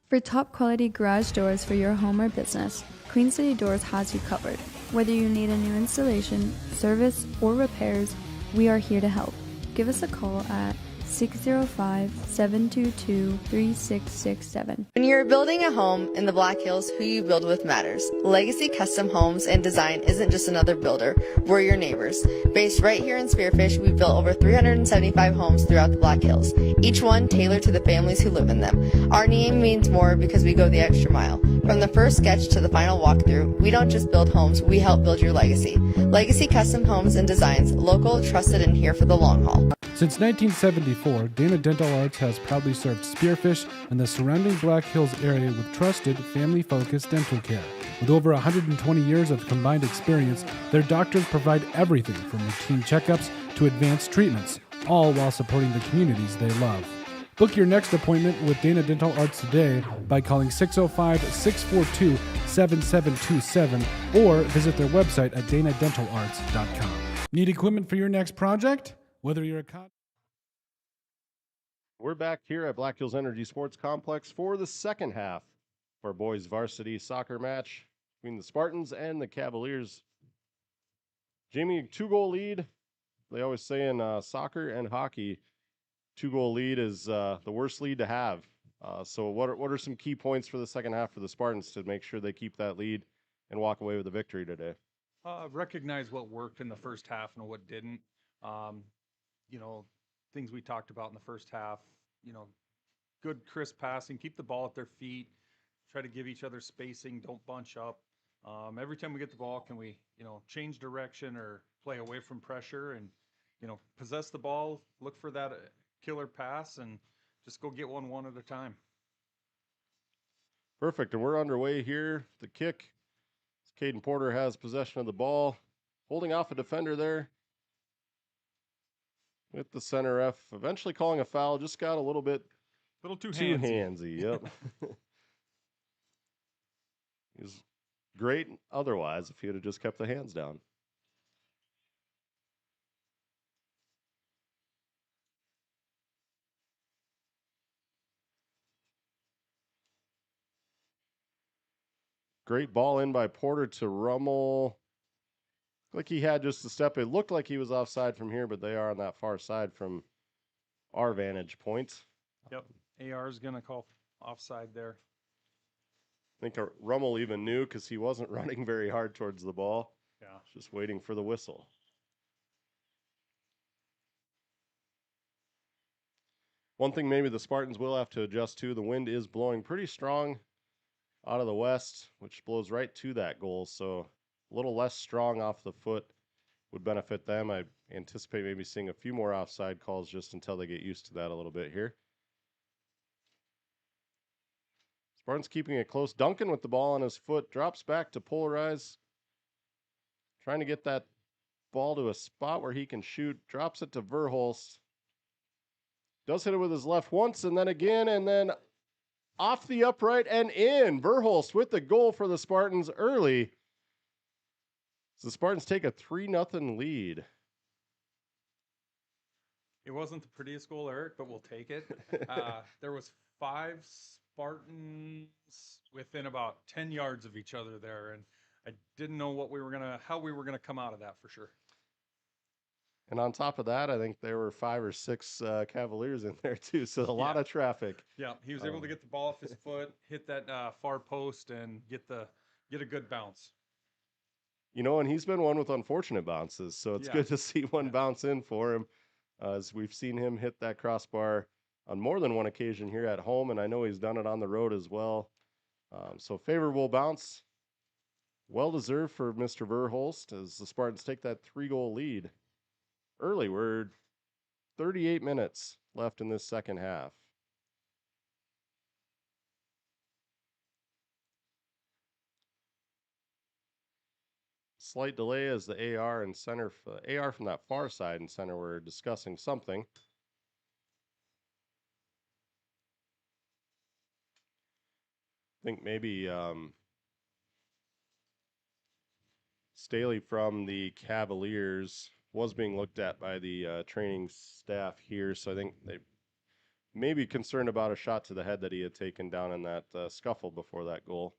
S4: For top quality garage doors for your home or business, Queen City Doors has you covered. Whether you need a new installation, service, or repairs, we are here to help. Give us a call at 605-722-3667.
S5: When you're building a home in the Black Hills, who you build with matters. Legacy Custom Homes and Design isn't just another builder, we're your neighbors. Based right here in Spearfish, we've built over 375 homes throughout the Black Hills, each one tailored to the families who live in them. Our name means more because we go the extra mile. From the first sketch to the final walkthrough, we don't just build homes, we help build your legacy. Legacy Custom Homes and Designs, local, trusted, and here for the long haul.
S6: Since 1974, Dana Dental Arts has proudly served Spearfish and the surrounding Black Hills area with trusted, family-focused dental care. With over 120 years of combined experience, their doctors provide everything from routine checkups to advanced treatments, all while supporting the communities they love. Book your next appointment with Dana Dental Arts today by calling 605-642-7727 or visit their website at danadentalarts.com. Need equipment for your next project? Whether you're a
S1: We're back here at Black Hills Energy Sports Complex for the second half of our boys varsity soccer match between the Spartans and the Cavaliers. Jamie, 2-goal lead. They always say in soccer and hockey, 2-goal lead is the worst lead to have. So what are some key points for the second half for the Spartans to make sure they keep that lead and walk away with a victory today?
S2: Recognize what worked in the first half and what didn't. Things we talked about in the first half, good crisp passing, keep the ball at their feet, try to give each other spacing, don't bunch up. Every time we get the ball, can we, change direction or play away from pressure and, possess the ball, look for that killer pass and just go get one at a time.
S1: Perfect. And we're underway here. The kick. Caden Porter has possession of the ball, holding off a defender there. With the center ref eventually calling a foul, just got a little bit
S2: too
S1: handsy. Yep. He was great otherwise if he would have just kept the hands down. Great ball in by Porter to Rummel. Like he had just a step. It looked like he was offside from here, but they are on that far side from our vantage point.
S2: Yep. AR is going to call offside there.
S1: I think Rummel even knew because he wasn't running very hard towards the ball.
S2: Yeah.
S1: Just waiting for the whistle. One thing maybe the Spartans will have to adjust to, the wind is blowing pretty strong out of the west, which blows right to that goal. So a little less strong off the foot would benefit them. I anticipate maybe seeing a few more offside calls just until they get used to that a little bit here. Spartans keeping it close. Duncan with the ball on his foot, drops back to polarize. Trying to get that ball to a spot where he can shoot. Drops it to Verhulst. Does hit it with his left once and then again, and then off the upright and in. Verhulst with the goal for the Spartans early. So the Spartans take a 3-0 lead.
S2: It wasn't the prettiest goal, Eric, but we'll take it. There was 5 Spartans within about 10 yards of each other there, and I didn't know how we were gonna come out of that for sure.
S1: And on top of that, I think there were 5 or 6 Cavaliers in there too, so a lot of traffic.
S2: Yeah, he was able to get the ball off his foot, hit that far post, and get a good bounce.
S1: And he's been one with unfortunate bounces, so it's good to see one bounce in for him, as we've seen him hit that crossbar on more than one occasion here at home, and I know he's done it on the road as well. So favorable bounce, well-deserved for Mr. Verhulst as the Spartans take that 3-goal lead early. We're 38 minutes left in this second half. Slight delay as the AR and center, AR from that far side and center were discussing something. I think maybe Staley from the Cavaliers was being looked at by the training staff here, so I think they may be concerned about a shot to the head that he had taken down in that scuffle before that goal.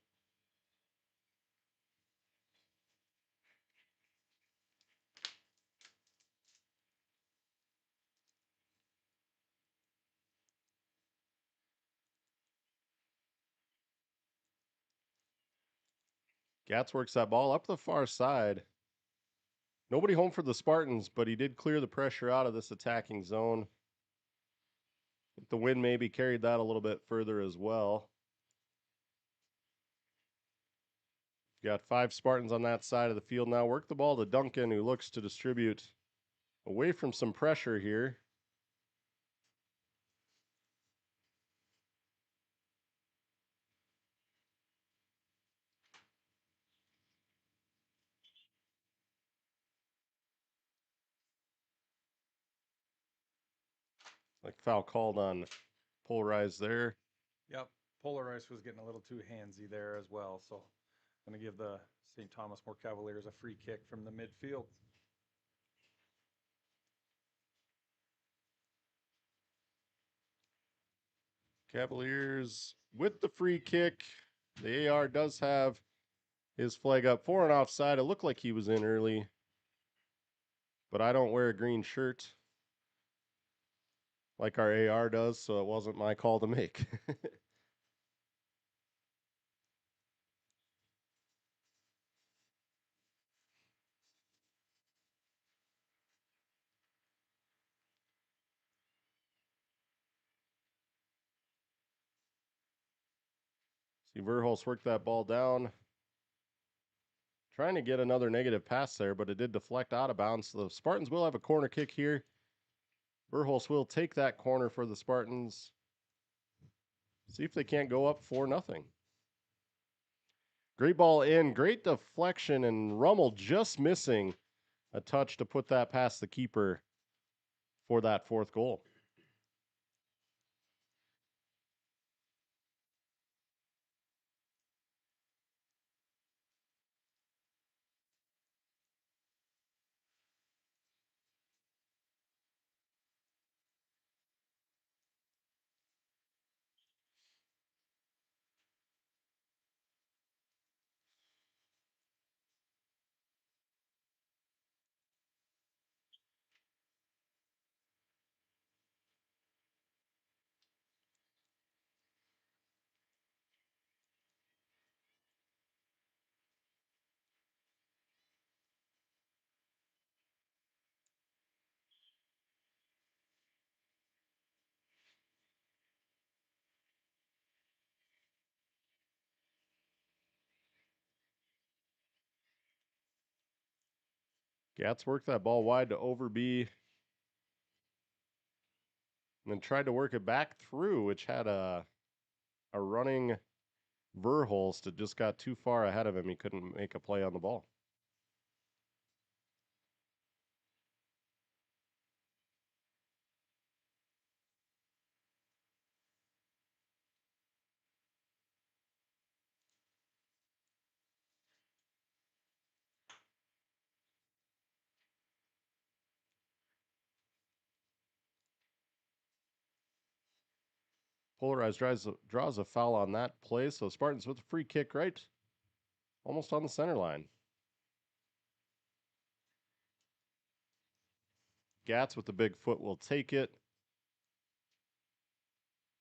S1: Gatz works that ball up the far side. Nobody home for the Spartans, but he did clear the pressure out of this attacking zone. The wind maybe carried that a little bit further as well. Got 5 Spartans on that side of the field now. Work the ball to Duncan, who looks to distribute away from some pressure here. Like foul called on Polarize there.
S2: Yep, Polarized was getting a little too handsy there as well, so I'm going to give the St. Thomas More Cavaliers a free kick from the midfield.
S1: Cavaliers with the free kick. The AR does have his flag up for an offside. It looked like he was in early, but I don't wear a green shirt like our AR does, so it wasn't my call to make. See Verhulst work that ball down. Trying to get another negative pass there, but it did deflect out of bounds. So the Spartans will have a corner kick here. Verhulst will take that corner for the Spartans. See if they can't go up 4-0. Great ball in, great deflection, and Rummel just missing a touch to put that past the keeper for that 4th goal. Gatz worked that ball wide to Overby, and then tried to work it back through, which had a running Verhulst. It just got too far ahead of him. He couldn't make a play on the ball. Polarized draws a foul on that play, so Spartans with a free kick right almost on the center line. Gatz with the big foot will take it.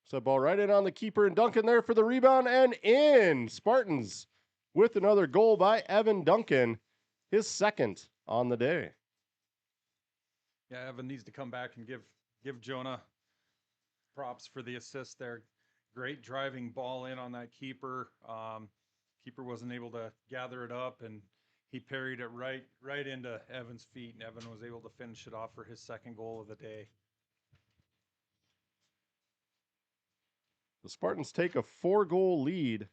S1: So ball right in on the keeper, and Duncan there for the rebound and in. Spartans with another goal by Evan Duncan, his 2nd on the day.
S2: Yeah, Evan needs to come back and give Jonah props for the assist there. Great driving ball in on that keeper. Keeper wasn't able to gather it up, and he parried it right into Evan's feet, and Evan was able to finish it off for his 2nd goal of the day.
S1: The Spartans take a 4-goal lead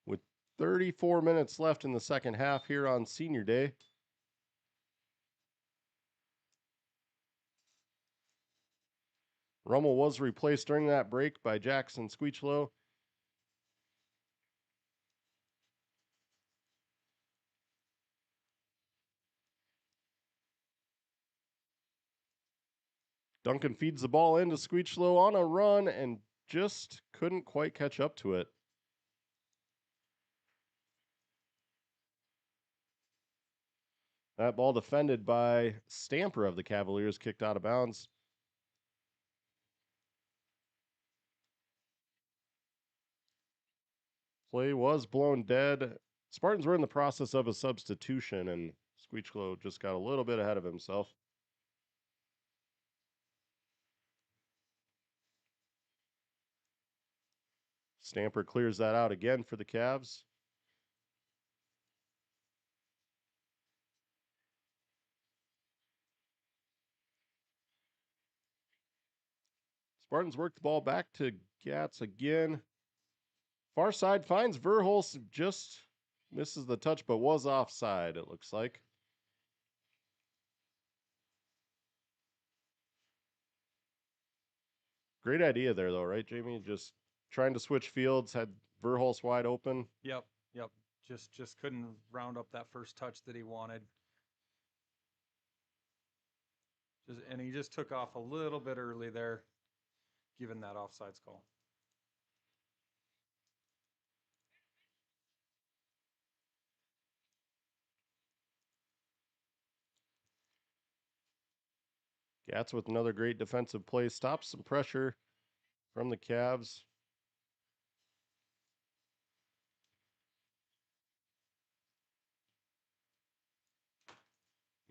S1: with 34 minutes left in the second half here on Senior Day. Rummel was replaced during that break by Jackson Squeechlow. Duncan feeds the ball into Squeechlow on a run and just couldn't quite catch up to it. That ball defended by Stamper of the Cavaliers, kicked out of bounds. Play was blown dead. Spartans were in the process of a substitution, and Squeechlow just got a little bit ahead of himself. Stamper clears that out again for the Cavs. Spartans work the ball back to Gatz again. Far side finds Verholst, just misses the touch, but was offside, it looks like. Great idea there, though, right, Jamie? Just trying to switch fields, had Verholst wide open.
S2: Yep. Just couldn't round up that first touch that he wanted. And he just took off a little bit early there, given that offsides call.
S1: Gatz with another great defensive play, stops some pressure from the Cavs.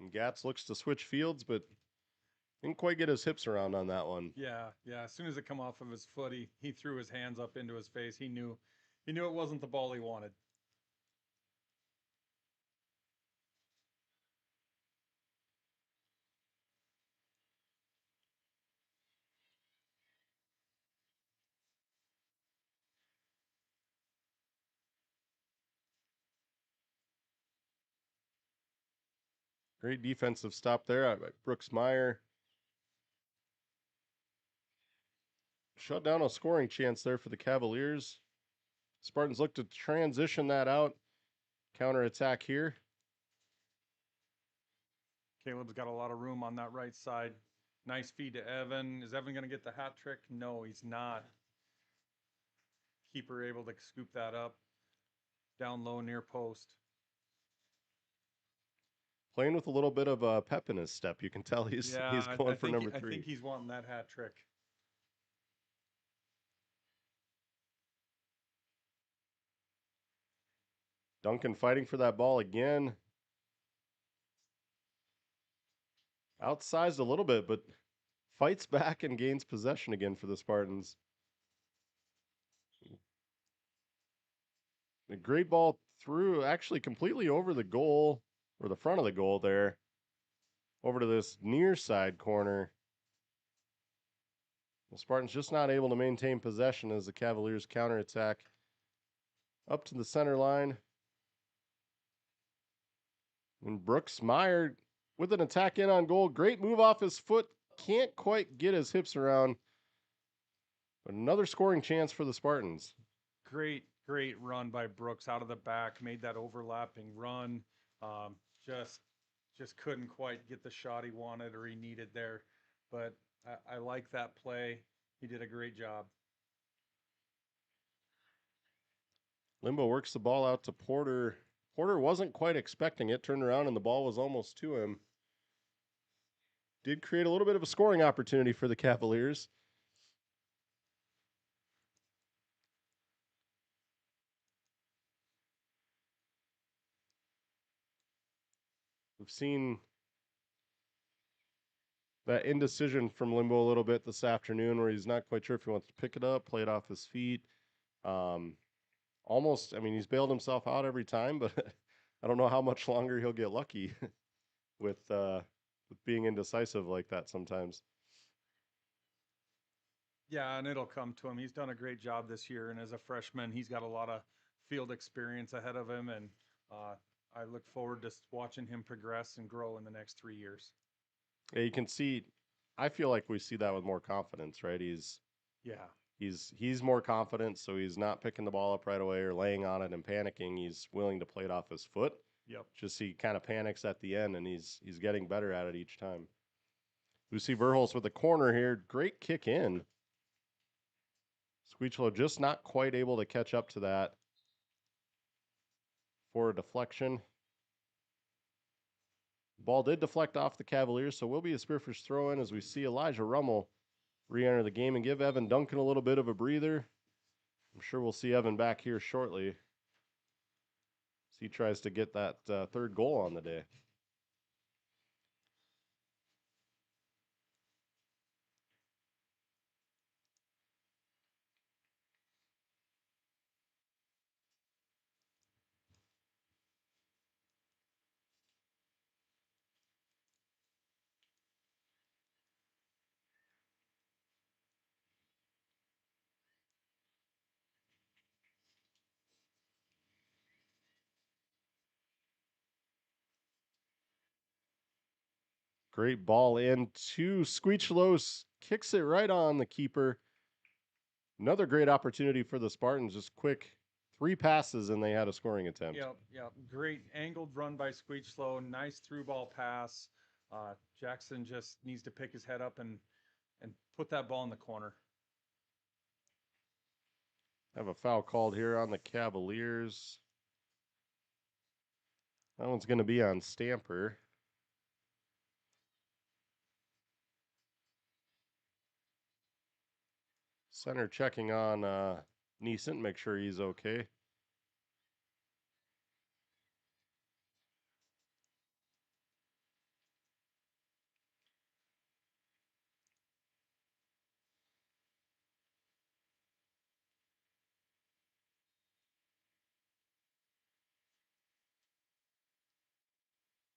S1: And Gatz looks to switch fields, but didn't quite get his hips around on that one.
S2: Yeah. As soon as it come off of his foot, he threw his hands up into his face. He knew it wasn't the ball he wanted.
S1: Great defensive stop there by Brooks Meyer. Shut down a scoring chance there for the Cavaliers. Spartans look to transition that out. Counterattack here.
S2: Caleb's got a lot of room on that right side. Nice feed to Evan. Is Evan going to get the hat trick? No, he's not. Keeper able to scoop that up. Down low near post.
S1: Playing with a little bit of pep in his step. You can tell he's going for number 3.
S2: I think he's wanting that hat trick.
S1: Duncan fighting for that ball again. Outsized a little bit, but fights back and gains possession again for the Spartans. A great ball through, actually completely over the goal, or the front of the goal there, over to this near side corner. The Spartans just not able to maintain possession as the Cavaliers counterattack up to the center line. And Brooks Meyer with an attack in on goal. Great move off his foot. Can't quite get his hips around. But another scoring chance for the Spartans.
S2: Great run by Brooks out of the back. Made that overlapping run. Just couldn't quite get the shot he wanted or he needed there. But I like that play. He did a great job.
S1: Limbo works the ball out to Porter. Porter wasn't quite expecting it. Turned around and the ball was almost to him. Did create a little bit of a scoring opportunity for the Cavaliers. We've seen that indecision from Limbo a little bit this afternoon where he's not quite sure if he wants to pick it up, play it off his feet. Almost, I mean, he's bailed himself out every time, but I don't know how much longer he'll get lucky with being indecisive like that sometimes.
S2: Yeah, and it'll come to him. He's done a great job this year, and as a freshman, he's got a lot of field experience ahead of him, and I look forward to watching him progress and grow in the next 3 years.
S1: Yeah, you can see, I feel like we see that with more confidence, right? He's more confident, so he's not picking the ball up right away or laying on it and panicking. He's willing to play it off his foot.
S2: Yep.
S1: Just he kind of panics at the end, and he's getting better at it each time. We see Verholz with a corner here. Great kick in. Squeechlow just not quite able to catch up to that for a deflection. Ball did deflect off the Cavaliers, so will be a Spearfish throw-in as we see Elijah Rummel re-enter the game and give Evan Duncan a little bit of a breather. I'm sure we'll see Evan back here shortly as he tries to get that third goal on the day. Great ball in to Squeechlow, kicks it right on the keeper. Another great opportunity for the Spartans, just quick 3 passes and they had a scoring attempt.
S2: Yep. Great angled run by Squeechlow. Nice through ball pass. Jackson just needs to pick his head up and put that ball in the corner.
S1: Have a foul called here on the Cavaliers. That one's going to be on Stamper. Center checking on Neeson, make sure he's okay.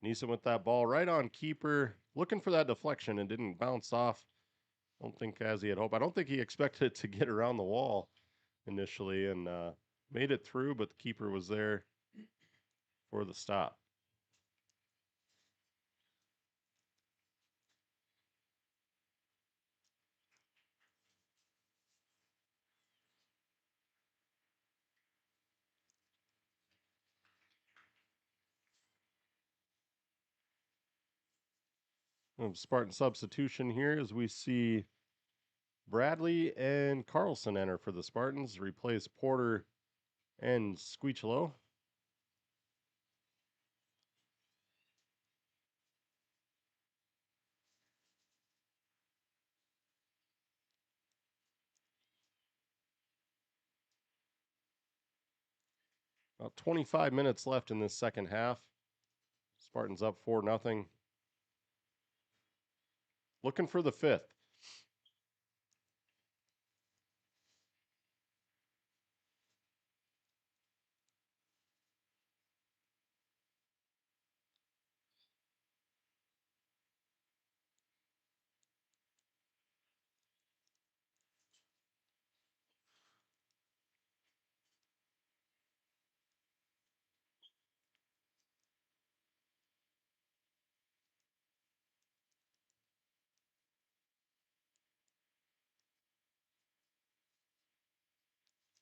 S1: Neeson with that ball right on keeper, looking for that deflection and didn't bounce off. I don't think as he had hoped. I don't think he expected it to get around the wall initially and made it through, but the keeper was there for the stop. Spartan substitution here as we see Bradley and Carlson enter for the Spartans, replace Porter and Squeechlow. About 25 minutes left in this second half. Spartans up 4-0. Looking for the 5th.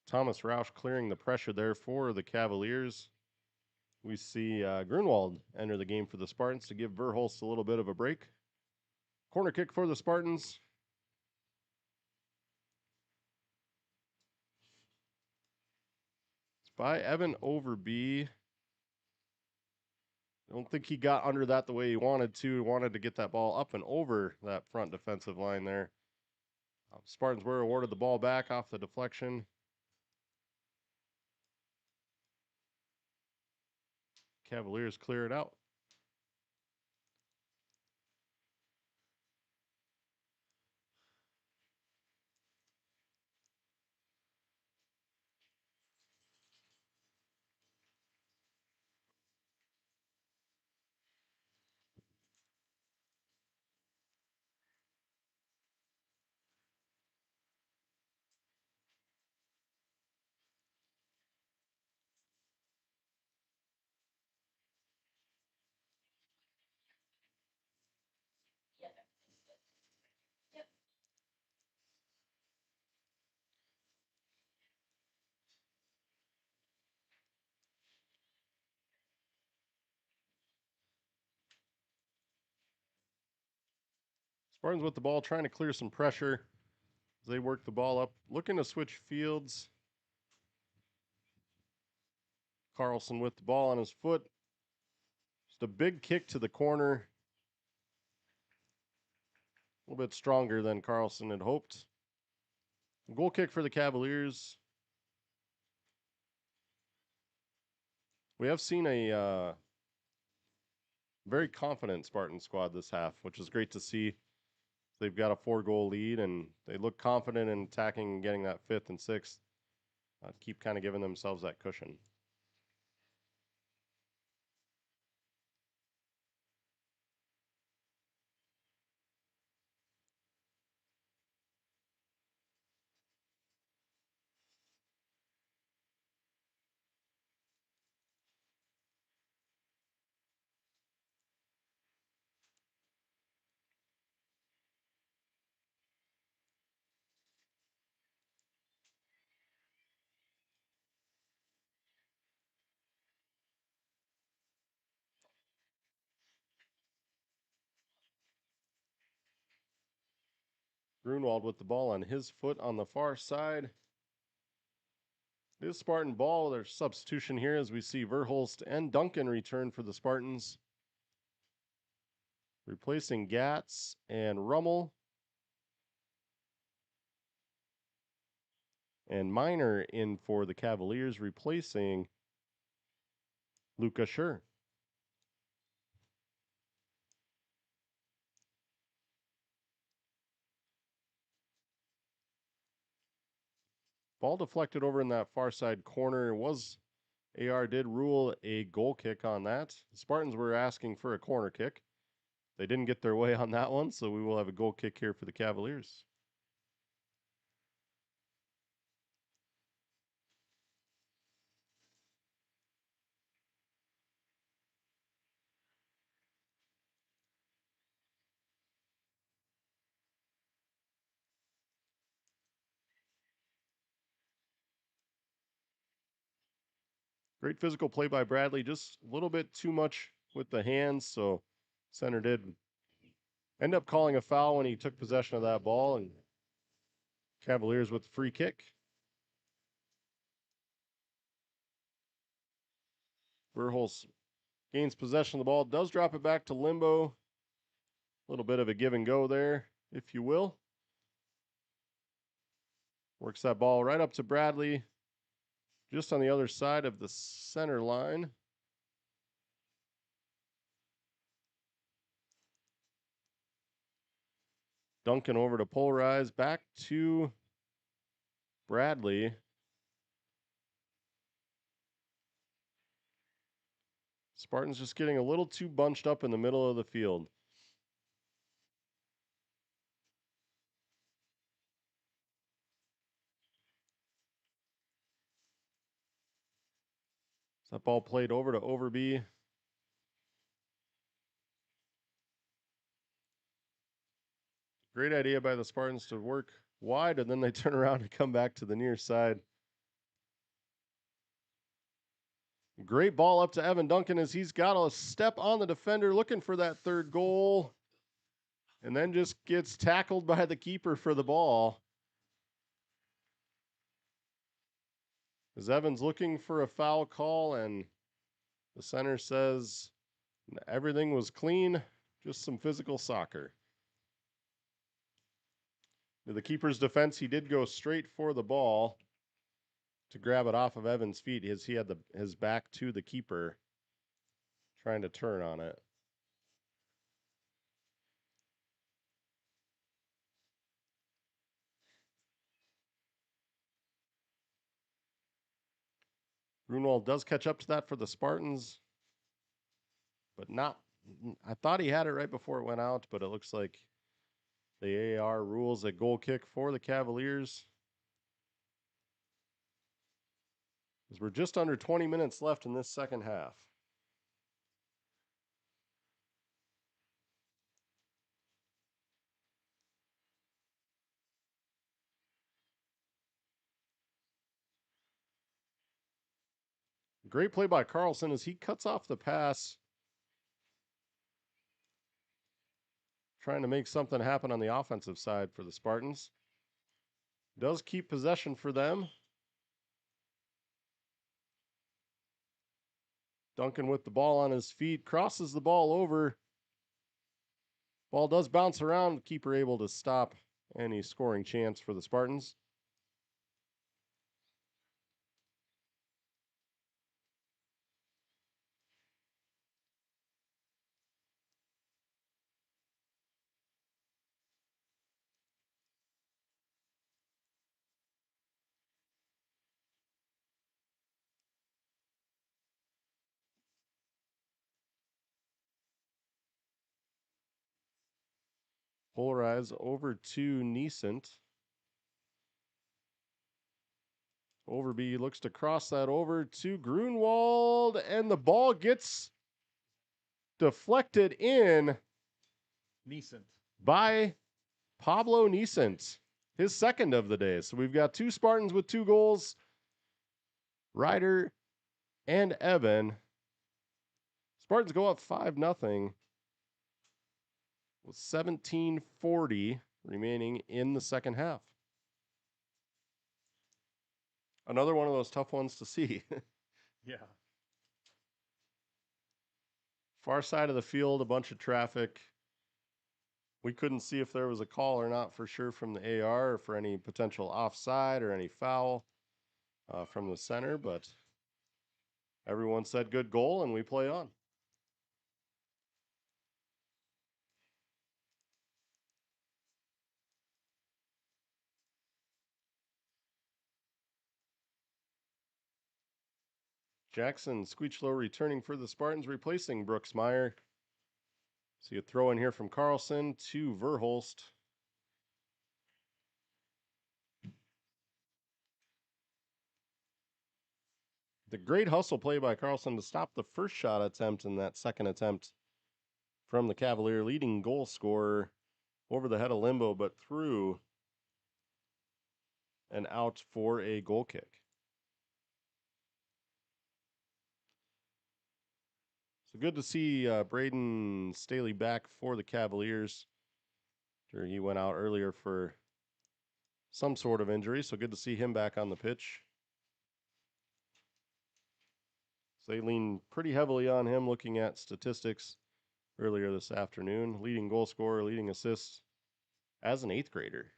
S1: Thomas Roush clearing the pressure there for the Cavaliers. We see Grunwald enter the game for the Spartans to give Verholst a little bit of a break. Corner kick for the Spartans. It's by Evan Overby. I don't think he got under that the way he wanted to. He wanted to get that ball up and over that front defensive line there. Spartans were awarded the ball back off the deflection. Cavaliers clear it out. Spartans with the ball, trying to clear some pressure as they work the ball up, looking to switch fields. Carlson with the ball on his foot. Just a big kick to the corner. A little bit stronger than Carlson had hoped. Goal kick for the Cavaliers. We have seen a very confident Spartan squad this half, which is great to see. They've got a 4-goal lead, and they look confident in attacking and getting that 5th and 6th. Keep kind of giving themselves that cushion. Grunwald with the ball on his foot on the far side. It is Spartan ball. There's substitution here as we see Verhulst and Duncan return for the Spartans. Replacing Gatz and Rummel. And Miner in for the Cavaliers, replacing Luca Schur. Ball deflected over in that far side corner. AR did rule a goal kick on that. The Spartans were asking for a corner kick. They didn't get their way on that one, so we will have a goal kick here for the Cavaliers. Great physical play by Bradley, just a little bit too much with the hands, so center did end up calling a foul when he took possession of that ball, and Cavaliers with the free kick. Verhulst gains possession of the ball, does drop it back to Limbo. A little bit of a give and go there, if you will. Works that ball right up to Bradley, just on the other side of the center line. Duncan over to polarize, back to Bradley. Spartans just getting a little too bunched up in the middle of the field. That ball played over to Overby. Great idea by the Spartans to work wide, and then they turn around and come back to the near side. Great ball up to Evan Duncan as he's got a step on the defender looking for that 3rd goal, and then just gets tackled by the keeper for the ball. As Evans looking for a foul call, and the center says everything was clean, just some physical soccer. To the keeper's defense, he did go straight for the ball to grab it off of Evans' feet as he had his back to the keeper, trying to turn on it. Grunwald does catch up to that for the Spartans, but not. I thought he had it right before it went out, but it looks like the AR rules a goal kick for the Cavaliers. As we're just under 20 minutes left in this second half. Great play by Carlson as he cuts off the pass. trying to make something happen on the offensive side for the Spartans. Does keep possession for them. Duncan with the ball on his feet, crosses the ball over. Ball does bounce around, the keeper able to stop any scoring chance for the Spartans. Polarize over to Neesant. Overby looks to cross that over to Grunwald, and the ball gets deflected in
S6: Neesant.
S1: by Pablo Neesant, his second of the day. So we've got 2 Spartans with 2 goals, Ryder and Evan. Spartans go up 5-0 with 17:40 remaining in the second half. Another one of those tough ones to see.
S6: Yeah.
S1: Far side of the field, a bunch of traffic. We couldn't see if there was a call or not for sure from the AR or for any potential offside or any foul from the center, but everyone said good goal and we play on. Jackson Squeechlow returning for the Spartans, replacing Brooks Meyer. See a throw in here from Carlson to Verholst. The great hustle play by Carlson to stop the first shot attempt in that second attempt from the Cavalier leading goal scorer over the head of Limbo, but through and out for a goal kick. So good to see Braden Staley back for the Cavaliers. Sure, he went out earlier for some sort of injury, so good to see him back on the pitch. So they lean pretty heavily on him looking at statistics earlier this afternoon. Leading goal scorer, leading assists as an 8th grader.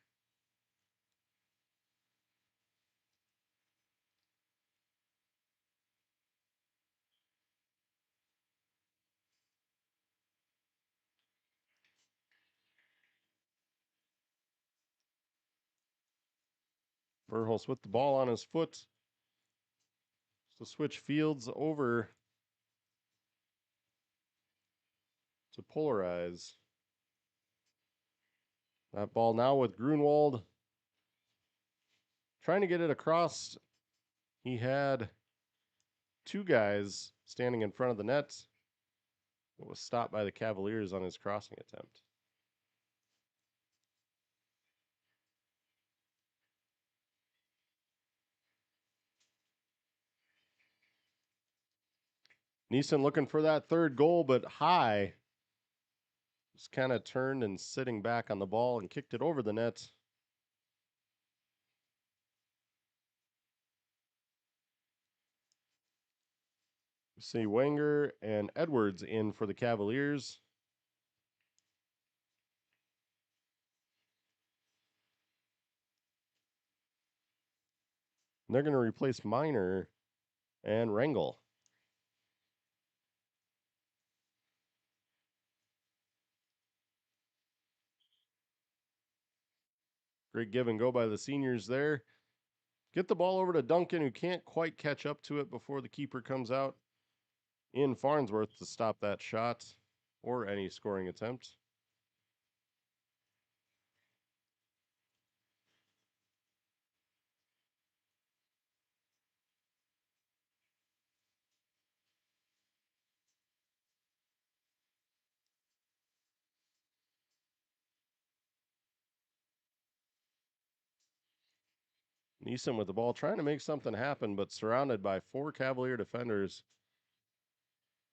S1: Verholst with the ball on his foot. So switch fields over to Polarize. That ball now with Grunwald. Trying to get it across. He had 2 guys standing in front of the net. It was stopped by the Cavaliers on his crossing attempt. Neeson looking for that 3rd goal, but high. Just kind of turned and sitting back on the ball and kicked it over the net. We see Wenger and Edwards in for the Cavaliers. And they're going to replace Miner and Rangel. Great give and go by the seniors there. Get the ball over to Duncan, who can't quite catch up to it before the keeper comes out in Farnsworth to stop that shot or any scoring attempt. Neeson with the ball, trying to make something happen, but surrounded by 4 Cavalier defenders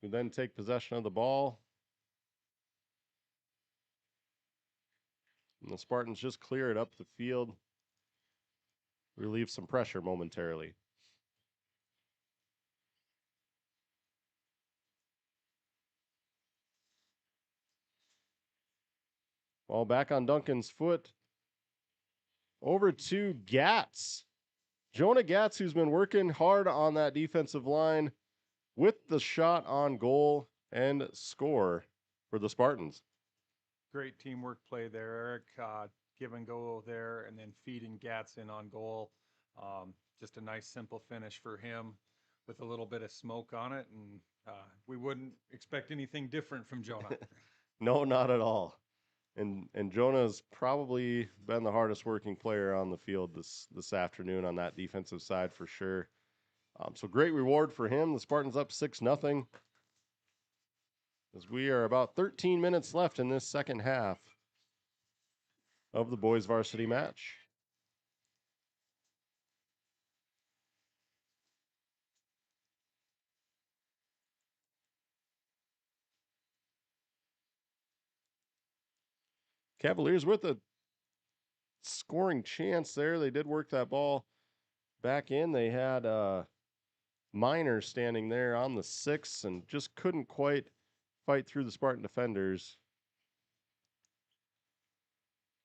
S1: who then take possession of the ball. And the Spartans just clear it up the field, relieve some pressure momentarily. Ball back on Duncan's foot. Over to Gatz. Jonah Gatz, who's been working hard on that defensive line with the shot on goal and score for the Spartans.
S2: Great teamwork play there, Eric. Give and go there, and then feeding Gats in on goal. Just a nice, simple finish for him with a little bit of smoke on it, and we wouldn't expect anything different from Jonah.
S1: No, not at all. And Jonah's probably been the hardest working player on the field this afternoon on that defensive side for sure. So great reward for him. The Spartans up 6-0. As we are about 13 minutes left in this second half of the boys varsity match. Cavaliers with a scoring chance there. They did work that ball back in. They had Miner standing there on the 6 and just couldn't quite fight through the Spartan defenders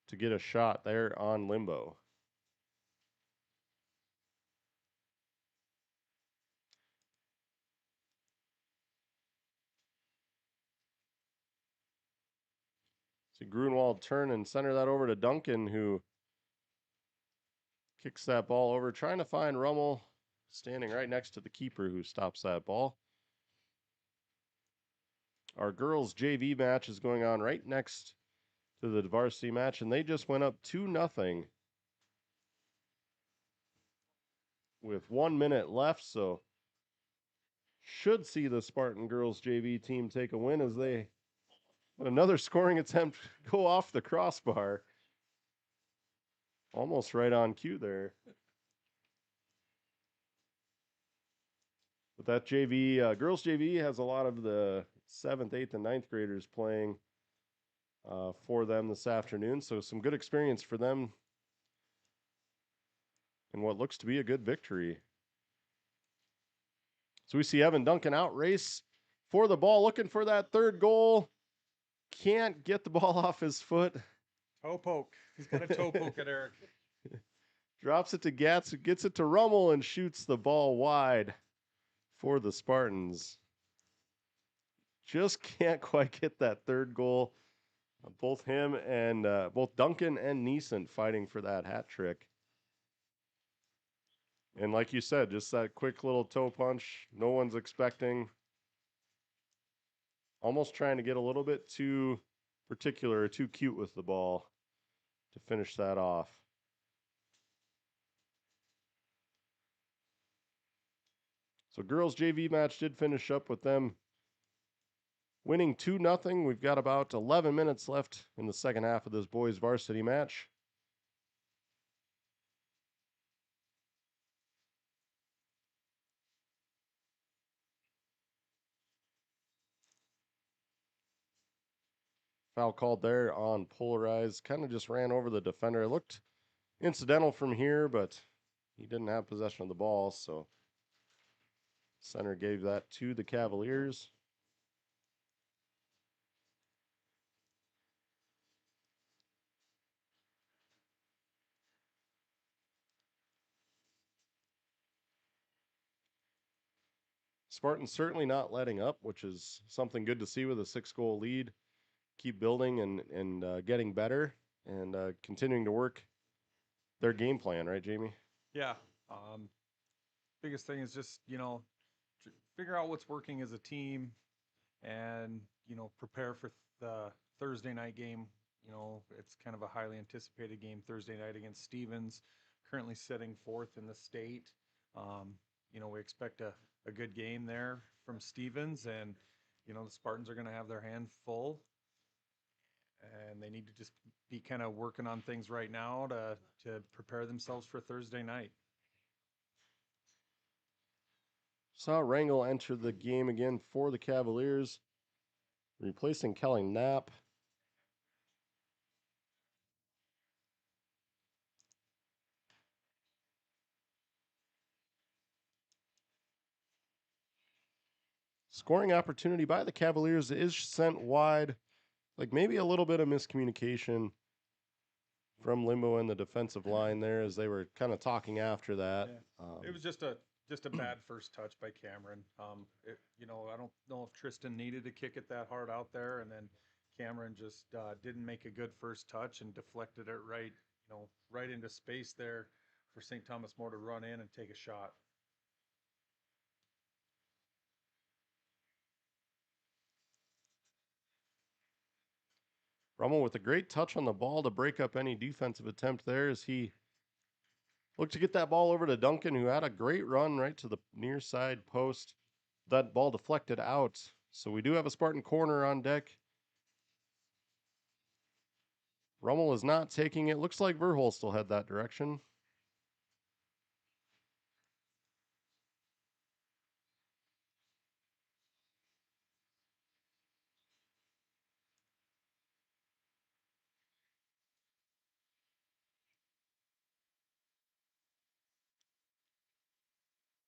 S1: to get a shot there on Limbo. So Grunwald turn and center that over to Duncan, who kicks that ball over, trying to find Rummel standing right next to the keeper who stops that ball. Our girls JV match is going on right next to the varsity match, and they just went up 2-0 with 1 minute left, so should see the Spartan girls JV team take a win as they let another scoring attempt go off the crossbar. Almost right on cue there. But that JV, girls JV has a lot of the 7th, 8th, and 9th graders playing for them this afternoon. So some good experience for them in what looks to be a good victory. So we see Evan Duncan outrace for the ball, looking for that third goal. Can't get the ball off his foot.
S2: Toe poke. He's got a toe poke at Eric.
S1: Drops it to Gatz, who gets it to Rummel and shoots the ball wide for the Spartans. Just can't quite get that third goal. Both him and both Duncan and Neeson fighting for that hat trick. And like you said, just that quick little toe punch. No one's expecting. Almost trying to get a little bit too particular or too cute with the ball to finish that off. So girls JV match did finish up with them winning 2-0. We've got about 11 minutes left in the second half of this boys varsity match. Foul called there on Polarized. Kind of just ran over the defender. It looked incidental from here, but he didn't have possession of the ball, so center gave that to the Cavaliers. Spartans certainly not letting up, which is something good to see with a 6-goal lead. Keep building and getting better and continuing to work their game plan, right, Jamie?
S2: Yeah. Biggest thing is just, figure out what's working as a team and, prepare for the Thursday night game. It's kind of a highly anticipated game Thursday night against Stevens, currently sitting 4th in the state. We expect a good game there from Stevens, and, the Spartans are going to have their hand full. And they need to just be kind of working on things right now to prepare themselves for Thursday night.
S1: Saw Rangel enter the game again for the Cavaliers, replacing Kelly Knapp. Scoring opportunity by the Cavaliers is sent wide. Like maybe a little bit of miscommunication from Limbo and the defensive line there as they were kind of talking after that.
S2: It was just a bad first touch by Cameron. I don't know if Tristan needed to kick it that hard out there, and then Cameron just didn't make a good first touch and deflected it right into space there for St. Thomas More to run in and take a shot.
S1: Rummel with a great touch on the ball to break up any defensive attempt there as he looked to get that ball over to Duncan, who had a great run right to the near side post. That ball deflected out. So we do have a Spartan corner on deck. Rummel is not taking it. Looks like Verhol still had that direction.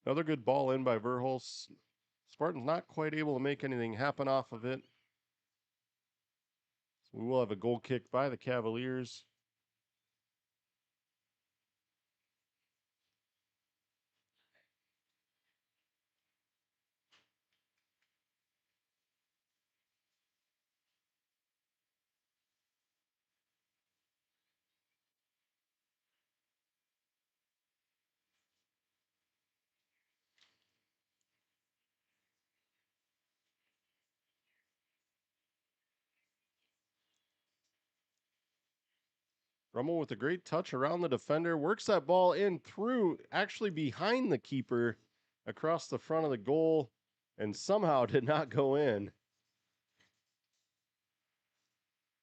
S1: Another good ball in by Verholz. Spartans not quite able to make anything happen off of it. So we will have a goal kick by the Cavaliers. Rummel with a great touch around the defender, works that ball in through, actually behind the keeper, across the front of the goal, and somehow did not go in.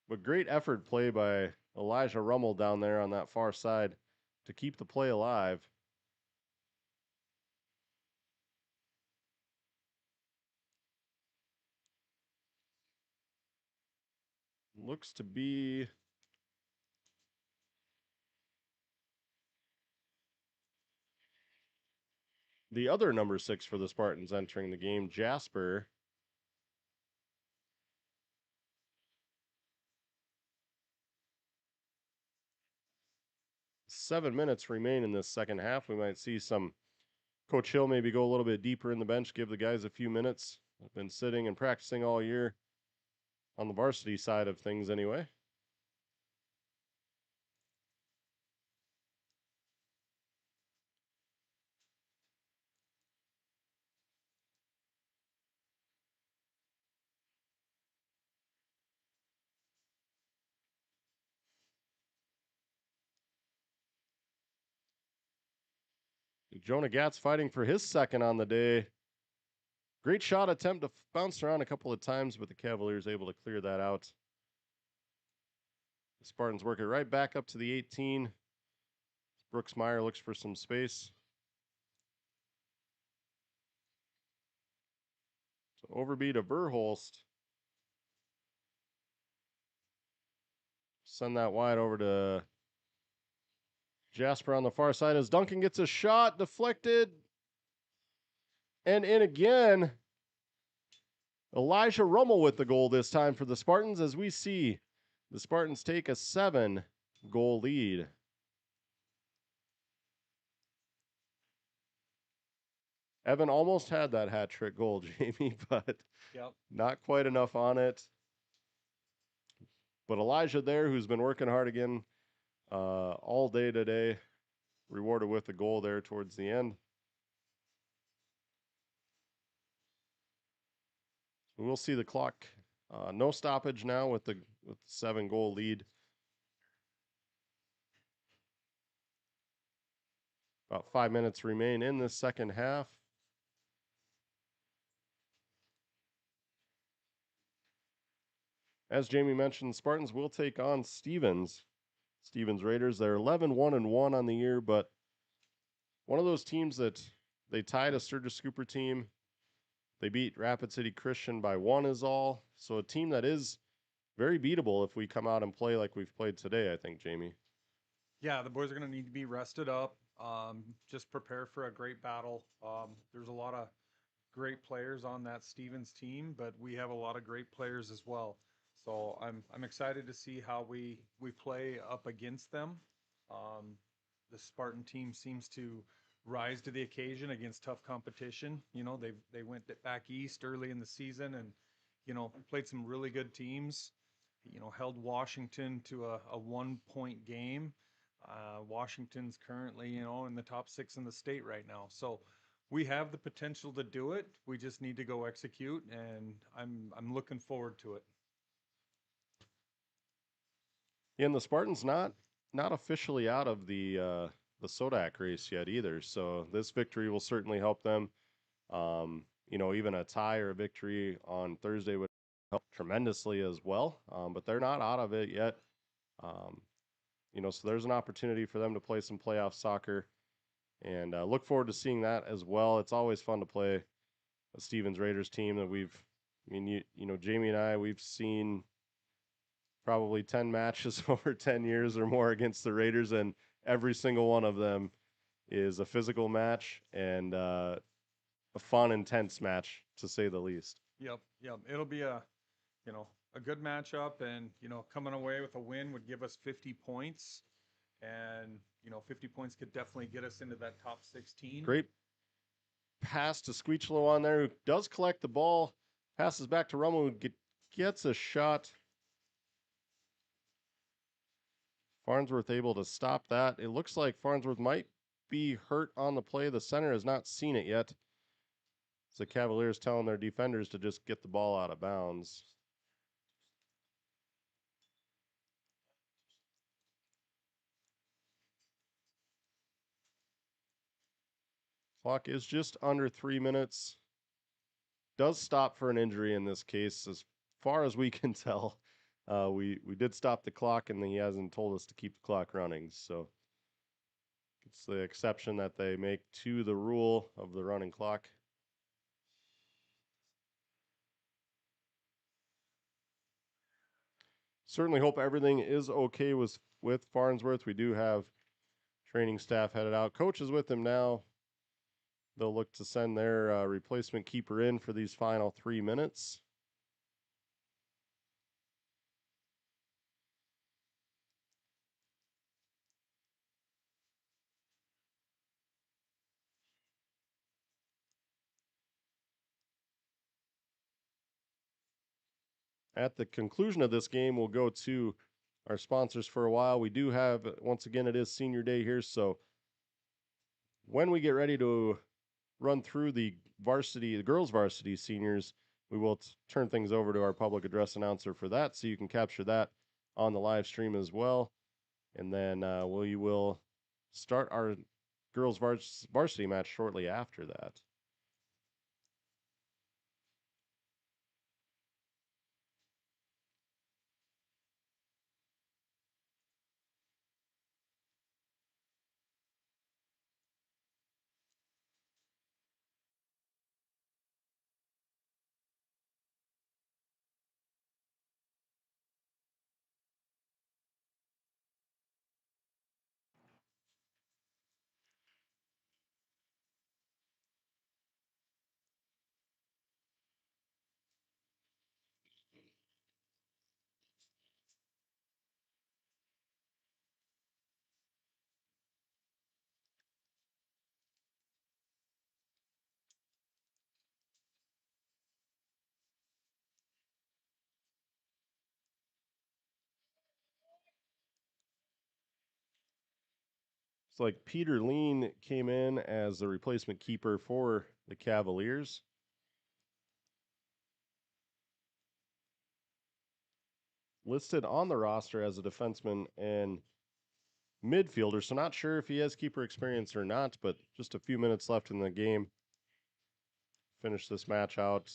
S1: But great effort play by Elijah Rummel down there on that far side to keep the play alive. Looks to be the other number 6 for the Spartans entering the game, Jasper. Seven minutes remain in this second half. We might see some Coach Hill maybe go a little bit deeper in the bench, give the guys a few minutes. I've been sitting and practicing all year on the varsity side of things anyway. Jonah Gatz fighting for his second on the day. Great shot attempt to bounce around a couple of times, but the Cavaliers able to clear that out. The Spartans work it right back up to the 18. Brooks Meyer looks for some space. So overbeat to Verholst. Send that wide over to Jasper on the far side as Duncan gets a shot deflected. And in again. Elijah Rummel with the goal this time for the Spartans as we see the Spartans take a 7-goal lead. Evan almost had that hat trick goal, Jamie, but not quite enough on it. But Elijah there, who's been working hard again all day today, rewarded with a goal there towards the end. We'll see the clock. No stoppage now with the 7-goal lead. About 5 minutes remain in this second half. As Jamie mentioned, Spartans will take on Stevens. Stevens Raiders, they're 11-1-1 on the year, but one of those teams that they tied a Sturgis Cooper team. They beat Rapid City Christian by 1 is all. So a team that is very beatable if we come out and play like we've played today, I think, Jamie.
S2: Yeah, the boys are going to need to be rested up. Just prepare for a great battle. There's a lot of great players on that Stevens team, but we have a lot of great players as well. So I'm excited to see how we play up against them. The Spartan team seems to rise to the occasion against tough competition. You know, they went back east early in the season and, you know, played some really good teams. You know, held Washington to a 1 point game. Washington's currently, you know, in the top 6 in the state right now. So we have the potential to do it. We just need to go execute, and I'm looking forward to it.
S1: And the Spartans not officially out of the Sodak race yet either. So this victory will certainly help them. You know, even a tie or a victory on Thursday would help tremendously as well. But they're not out of it yet. You know, so there's an opportunity for them to play some playoff soccer, and look forward to seeing that as well. It's always fun to play a Stevens Raiders team that you know, Jamie and I, we've seen probably 10 matches over 10 years or more against the Raiders, and every single one of them is a physical match and a fun, intense match, to say the least.
S2: Yep. It'll be a good matchup, and, you know, coming away with a win would give us 50 points, and, you know, 50 points could definitely get us into that top 16.
S1: Great pass to Squeechlow on there, who does collect the ball, passes back to Rummel, who gets a shot. Farnsworth able to stop that. It looks like Farnsworth might be hurt on the play. The center has not seen it yet. So the Cavaliers telling their defenders to just get the ball out of bounds. Clock is just under 3 minutes. Does stop for an injury in this case, as far as we can tell. We did stop the clock, and he hasn't told us to keep the clock running. So it's the exception that they make to the rule of the running clock. Certainly hope everything is okay with Farnsworth. We do have training staff headed out. Coach is with him now. They'll look to send their replacement keeper in for these final 3 minutes. At the conclusion of this game, we'll go to our sponsors for a while. We do have, once again, it is senior day here, so when we get ready to run through the girls varsity seniors, we will turn things over to our public address announcer for that, so you can capture that on the live stream as well. And then we will start our girls varsity match shortly after that. It's like Peter Lean came in as the replacement keeper for the Cavaliers. Listed on the roster as a defenseman and midfielder, so not sure if he has keeper experience or not, but just a few minutes left in the game. Finish this match out.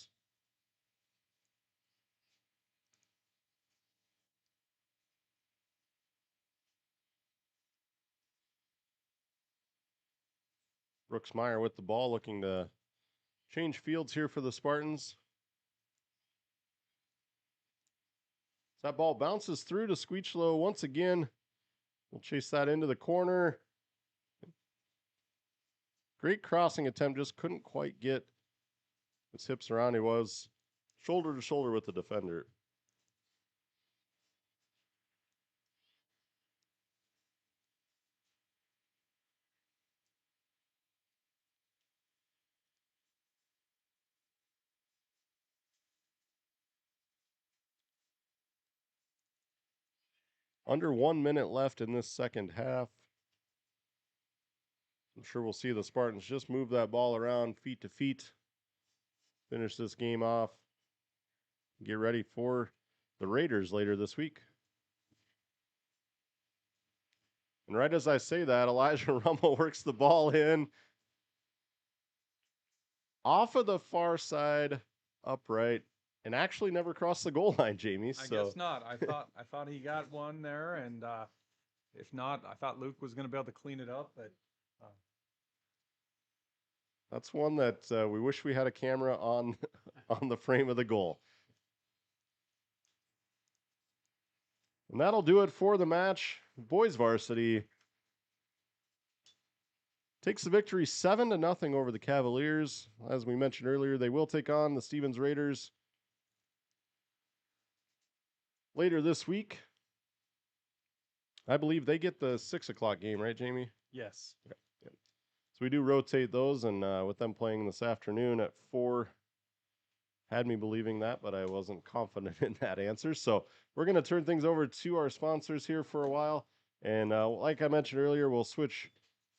S1: Brooks Meyer with the ball, looking to change fields here for the Spartans. That ball bounces through to Squeechlow once again. We'll chase that into the corner. Great crossing attempt, just couldn't quite get His hips around, he was shoulder to shoulder with the defender. Under 1 minute left in this second half. I'm sure we'll see the Spartans just move that ball around feet to feet, finish this game off, get ready for the Raiders later this week. And right as I say that, Elijah Rummel works the ball in off of the far side, upright, and actually never crossed the goal line, Jamie.
S2: I guess not. I thought he got one there, and if not, I thought Luke was going to be able to clean it up, but
S1: that's one that we wish we had a camera on the frame of the goal. And that'll do it for the match. Boys varsity takes the victory 7-0 over the Cavaliers. As we mentioned earlier, they will take on the Stevens Raiders later this week. I believe they get the 6 o'clock game, right, Jamie?
S2: yes.
S1: Okay. Yeah. So we do rotate those, and with them playing this afternoon at 4, had me believing that, but I wasn't confident in that answer. So we're going to turn things over to our sponsors here for a while. And like I mentioned earlier, we'll switch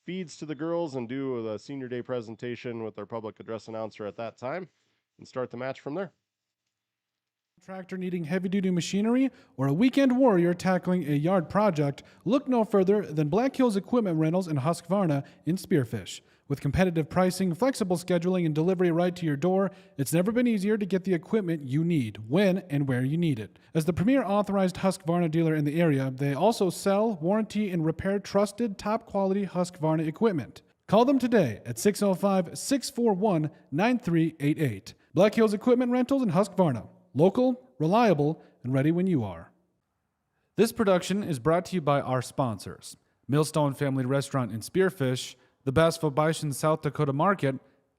S1: feeds to the girls and do the senior day presentation with our public address announcer at that time and start the match from there.
S6: Contractor needing heavy-duty machinery or a weekend warrior tackling a yard project, look no further than Black Hills Equipment Rentals in Husqvarna in Spearfish. With competitive pricing, flexible scheduling, and delivery right to your door, it's never been easier to get the equipment you need, when and where you need it. As the premier authorized Husqvarna dealer in the area, they also sell, warranty, and repair trusted, top-quality Husqvarna equipment. Call them today at 605-641-9388. Black Hills Equipment Rentals in Husqvarna. Local, reliable, and ready when you are. This production is brought to you by our sponsors: Millstone Family Restaurant in Spearfish, the Basfo Bison South Dakota Market,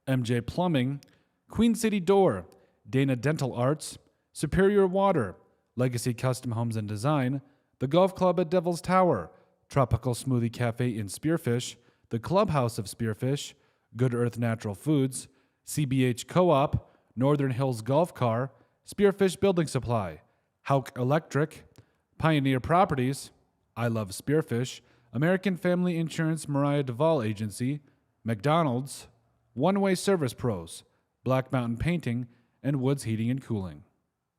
S6: MJ Plumbing, Queen City Door, Dana Dental Arts, Superior Water, Legacy Custom Homes and Design, the Golf Club at Devil's Tower, Tropical Smoothie Cafe in Spearfish, the Clubhouse of Spearfish, Good Earth Natural Foods, CBH Co-op, Northern Hills Golf Car, Spearfish Building Supply, Hauk Electric, Pioneer Properties, I Love Spearfish, American Family Insurance Mariah Duvall Agency, McDonald's, One Way Service Pros, Black Mountain Painting, and Woods Heating and Cooling.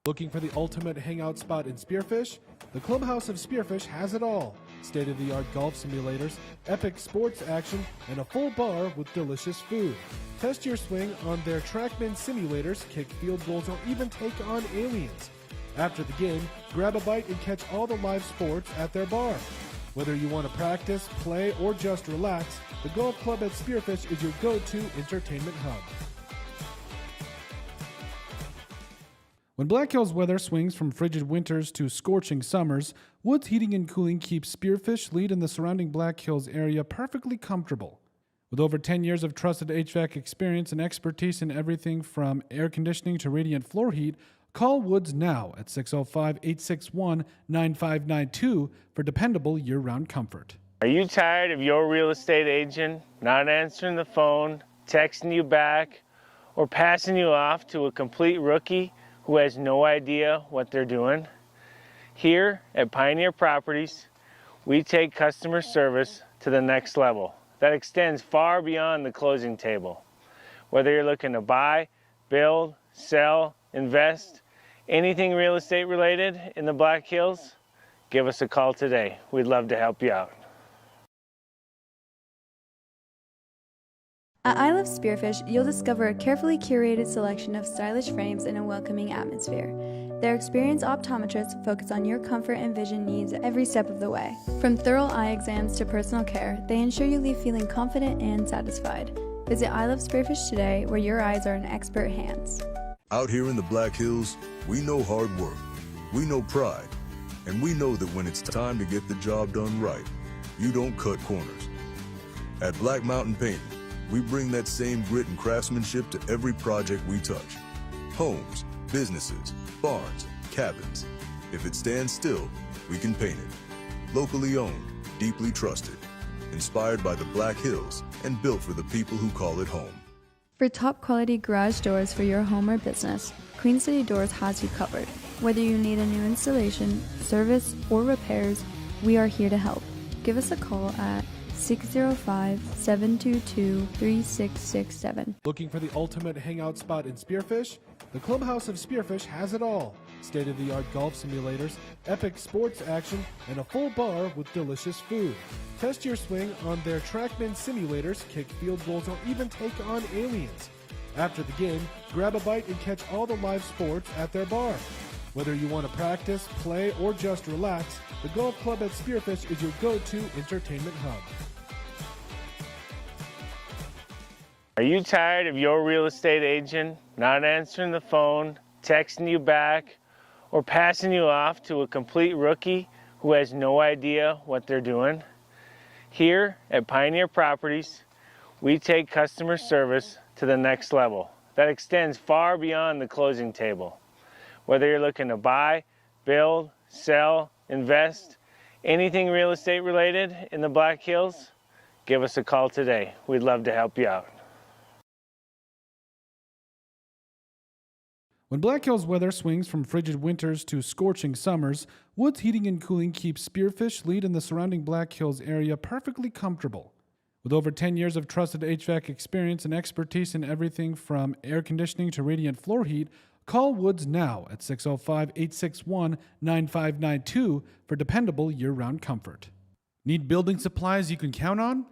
S6: Looking for the ultimate hangout spot in Spearfish? The Clubhouse of Spearfish has it all. State-of-the-art golf simulators, epic sports action, and a full bar with delicious food. Test your swing on their TrackMan simulators, kick field goals, or even take on aliens. After the game, grab a bite and catch all the live sports at their bar. Whether you want to practice, play, or just relax, the Golf Club at Spearfish is your go-to entertainment hub. When Black Hills weather swings from frigid winters to scorching summers, Woods Heating and Cooling keeps Spearfish, Lead, and the surrounding Black Hills area perfectly comfortable. With over 10 years of trusted HVAC experience and expertise in everything from air conditioning to radiant floor heat, call Woods now at 605-861-9592 for dependable year-round comfort.
S7: Are you tired of your real estate agent not answering the phone, texting you back, or passing you off to a complete rookie who has no idea what they're doing? Here at Pioneer Properties, we take customer service to the next level that extends far beyond the closing table. Whether you're looking to buy, build, sell, invest, anything real estate related in the Black Hills, give us a call today. We'd love to help you out.
S4: At I Love Spearfish, you'll discover a carefully curated selection of stylish frames in a welcoming atmosphere. Their experienced optometrists focus on your comfort and vision needs every step of the way. From thorough eye exams to personal care, they ensure you leave feeling confident and satisfied. Visit I Love Spearfish today, where your eyes are in expert hands.
S3: Out here in the Black Hills, we know hard work, we know pride, and we know that when it's time to get the job done right, you don't cut corners. At Black Mountain Painting, we bring that same grit and craftsmanship to every project we touch. Homes, businesses, barns, cabins. If it stands still, we can paint it. Locally owned, deeply trusted. Inspired by the Black Hills and built for the people who call it home.
S4: For top quality garage doors for your home or business, Queen City Doors has you covered. Whether you need a new installation, service, or repairs, we are here to help. Give us a call at 605-722-3667.
S6: Looking for the ultimate hangout spot in Spearfish? The Clubhouse of Spearfish has it all. State-of-the-art golf simulators, epic sports action, and a full bar with delicious food. Test your swing on their TrackMan simulators, kick field goals, or even take on aliens. After the game, grab a bite and catch all the live sports at their bar. Whether you want to practice, play, or just relax, the Golf Club at Spearfish is your go-to entertainment hub.
S7: Are you tired of your real estate agent not answering the phone, texting you back, or passing you off to a complete rookie who has no idea what they're doing? Here at Pioneer Properties, we take customer service to the next level that extends far beyond the closing table. Whether you're looking to buy, build, sell, invest, anything real estate related in the Black Hills, give us a call today. We'd love to help you out.
S6: When Black Hills weather swings from frigid winters to scorching summers, Woods Heating and Cooling keeps Spearfish, Lead, and the surrounding Black Hills area perfectly comfortable. With over 10 years of trusted HVAC experience and expertise in everything from air conditioning to radiant floor heat, call Woods now at 605-861-9592 for dependable year-round comfort. Need building supplies you can count on?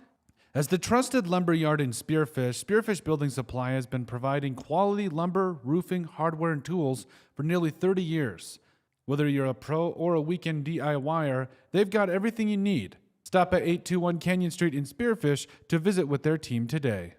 S6: As the trusted lumber yard in Spearfish, Spearfish Building Supply has been providing quality lumber, roofing, hardware, and tools for nearly 30 years. Whether you're a pro or a weekend DIYer, they've got everything you need. Stop at 821 Canyon Street in Spearfish to visit with their team today.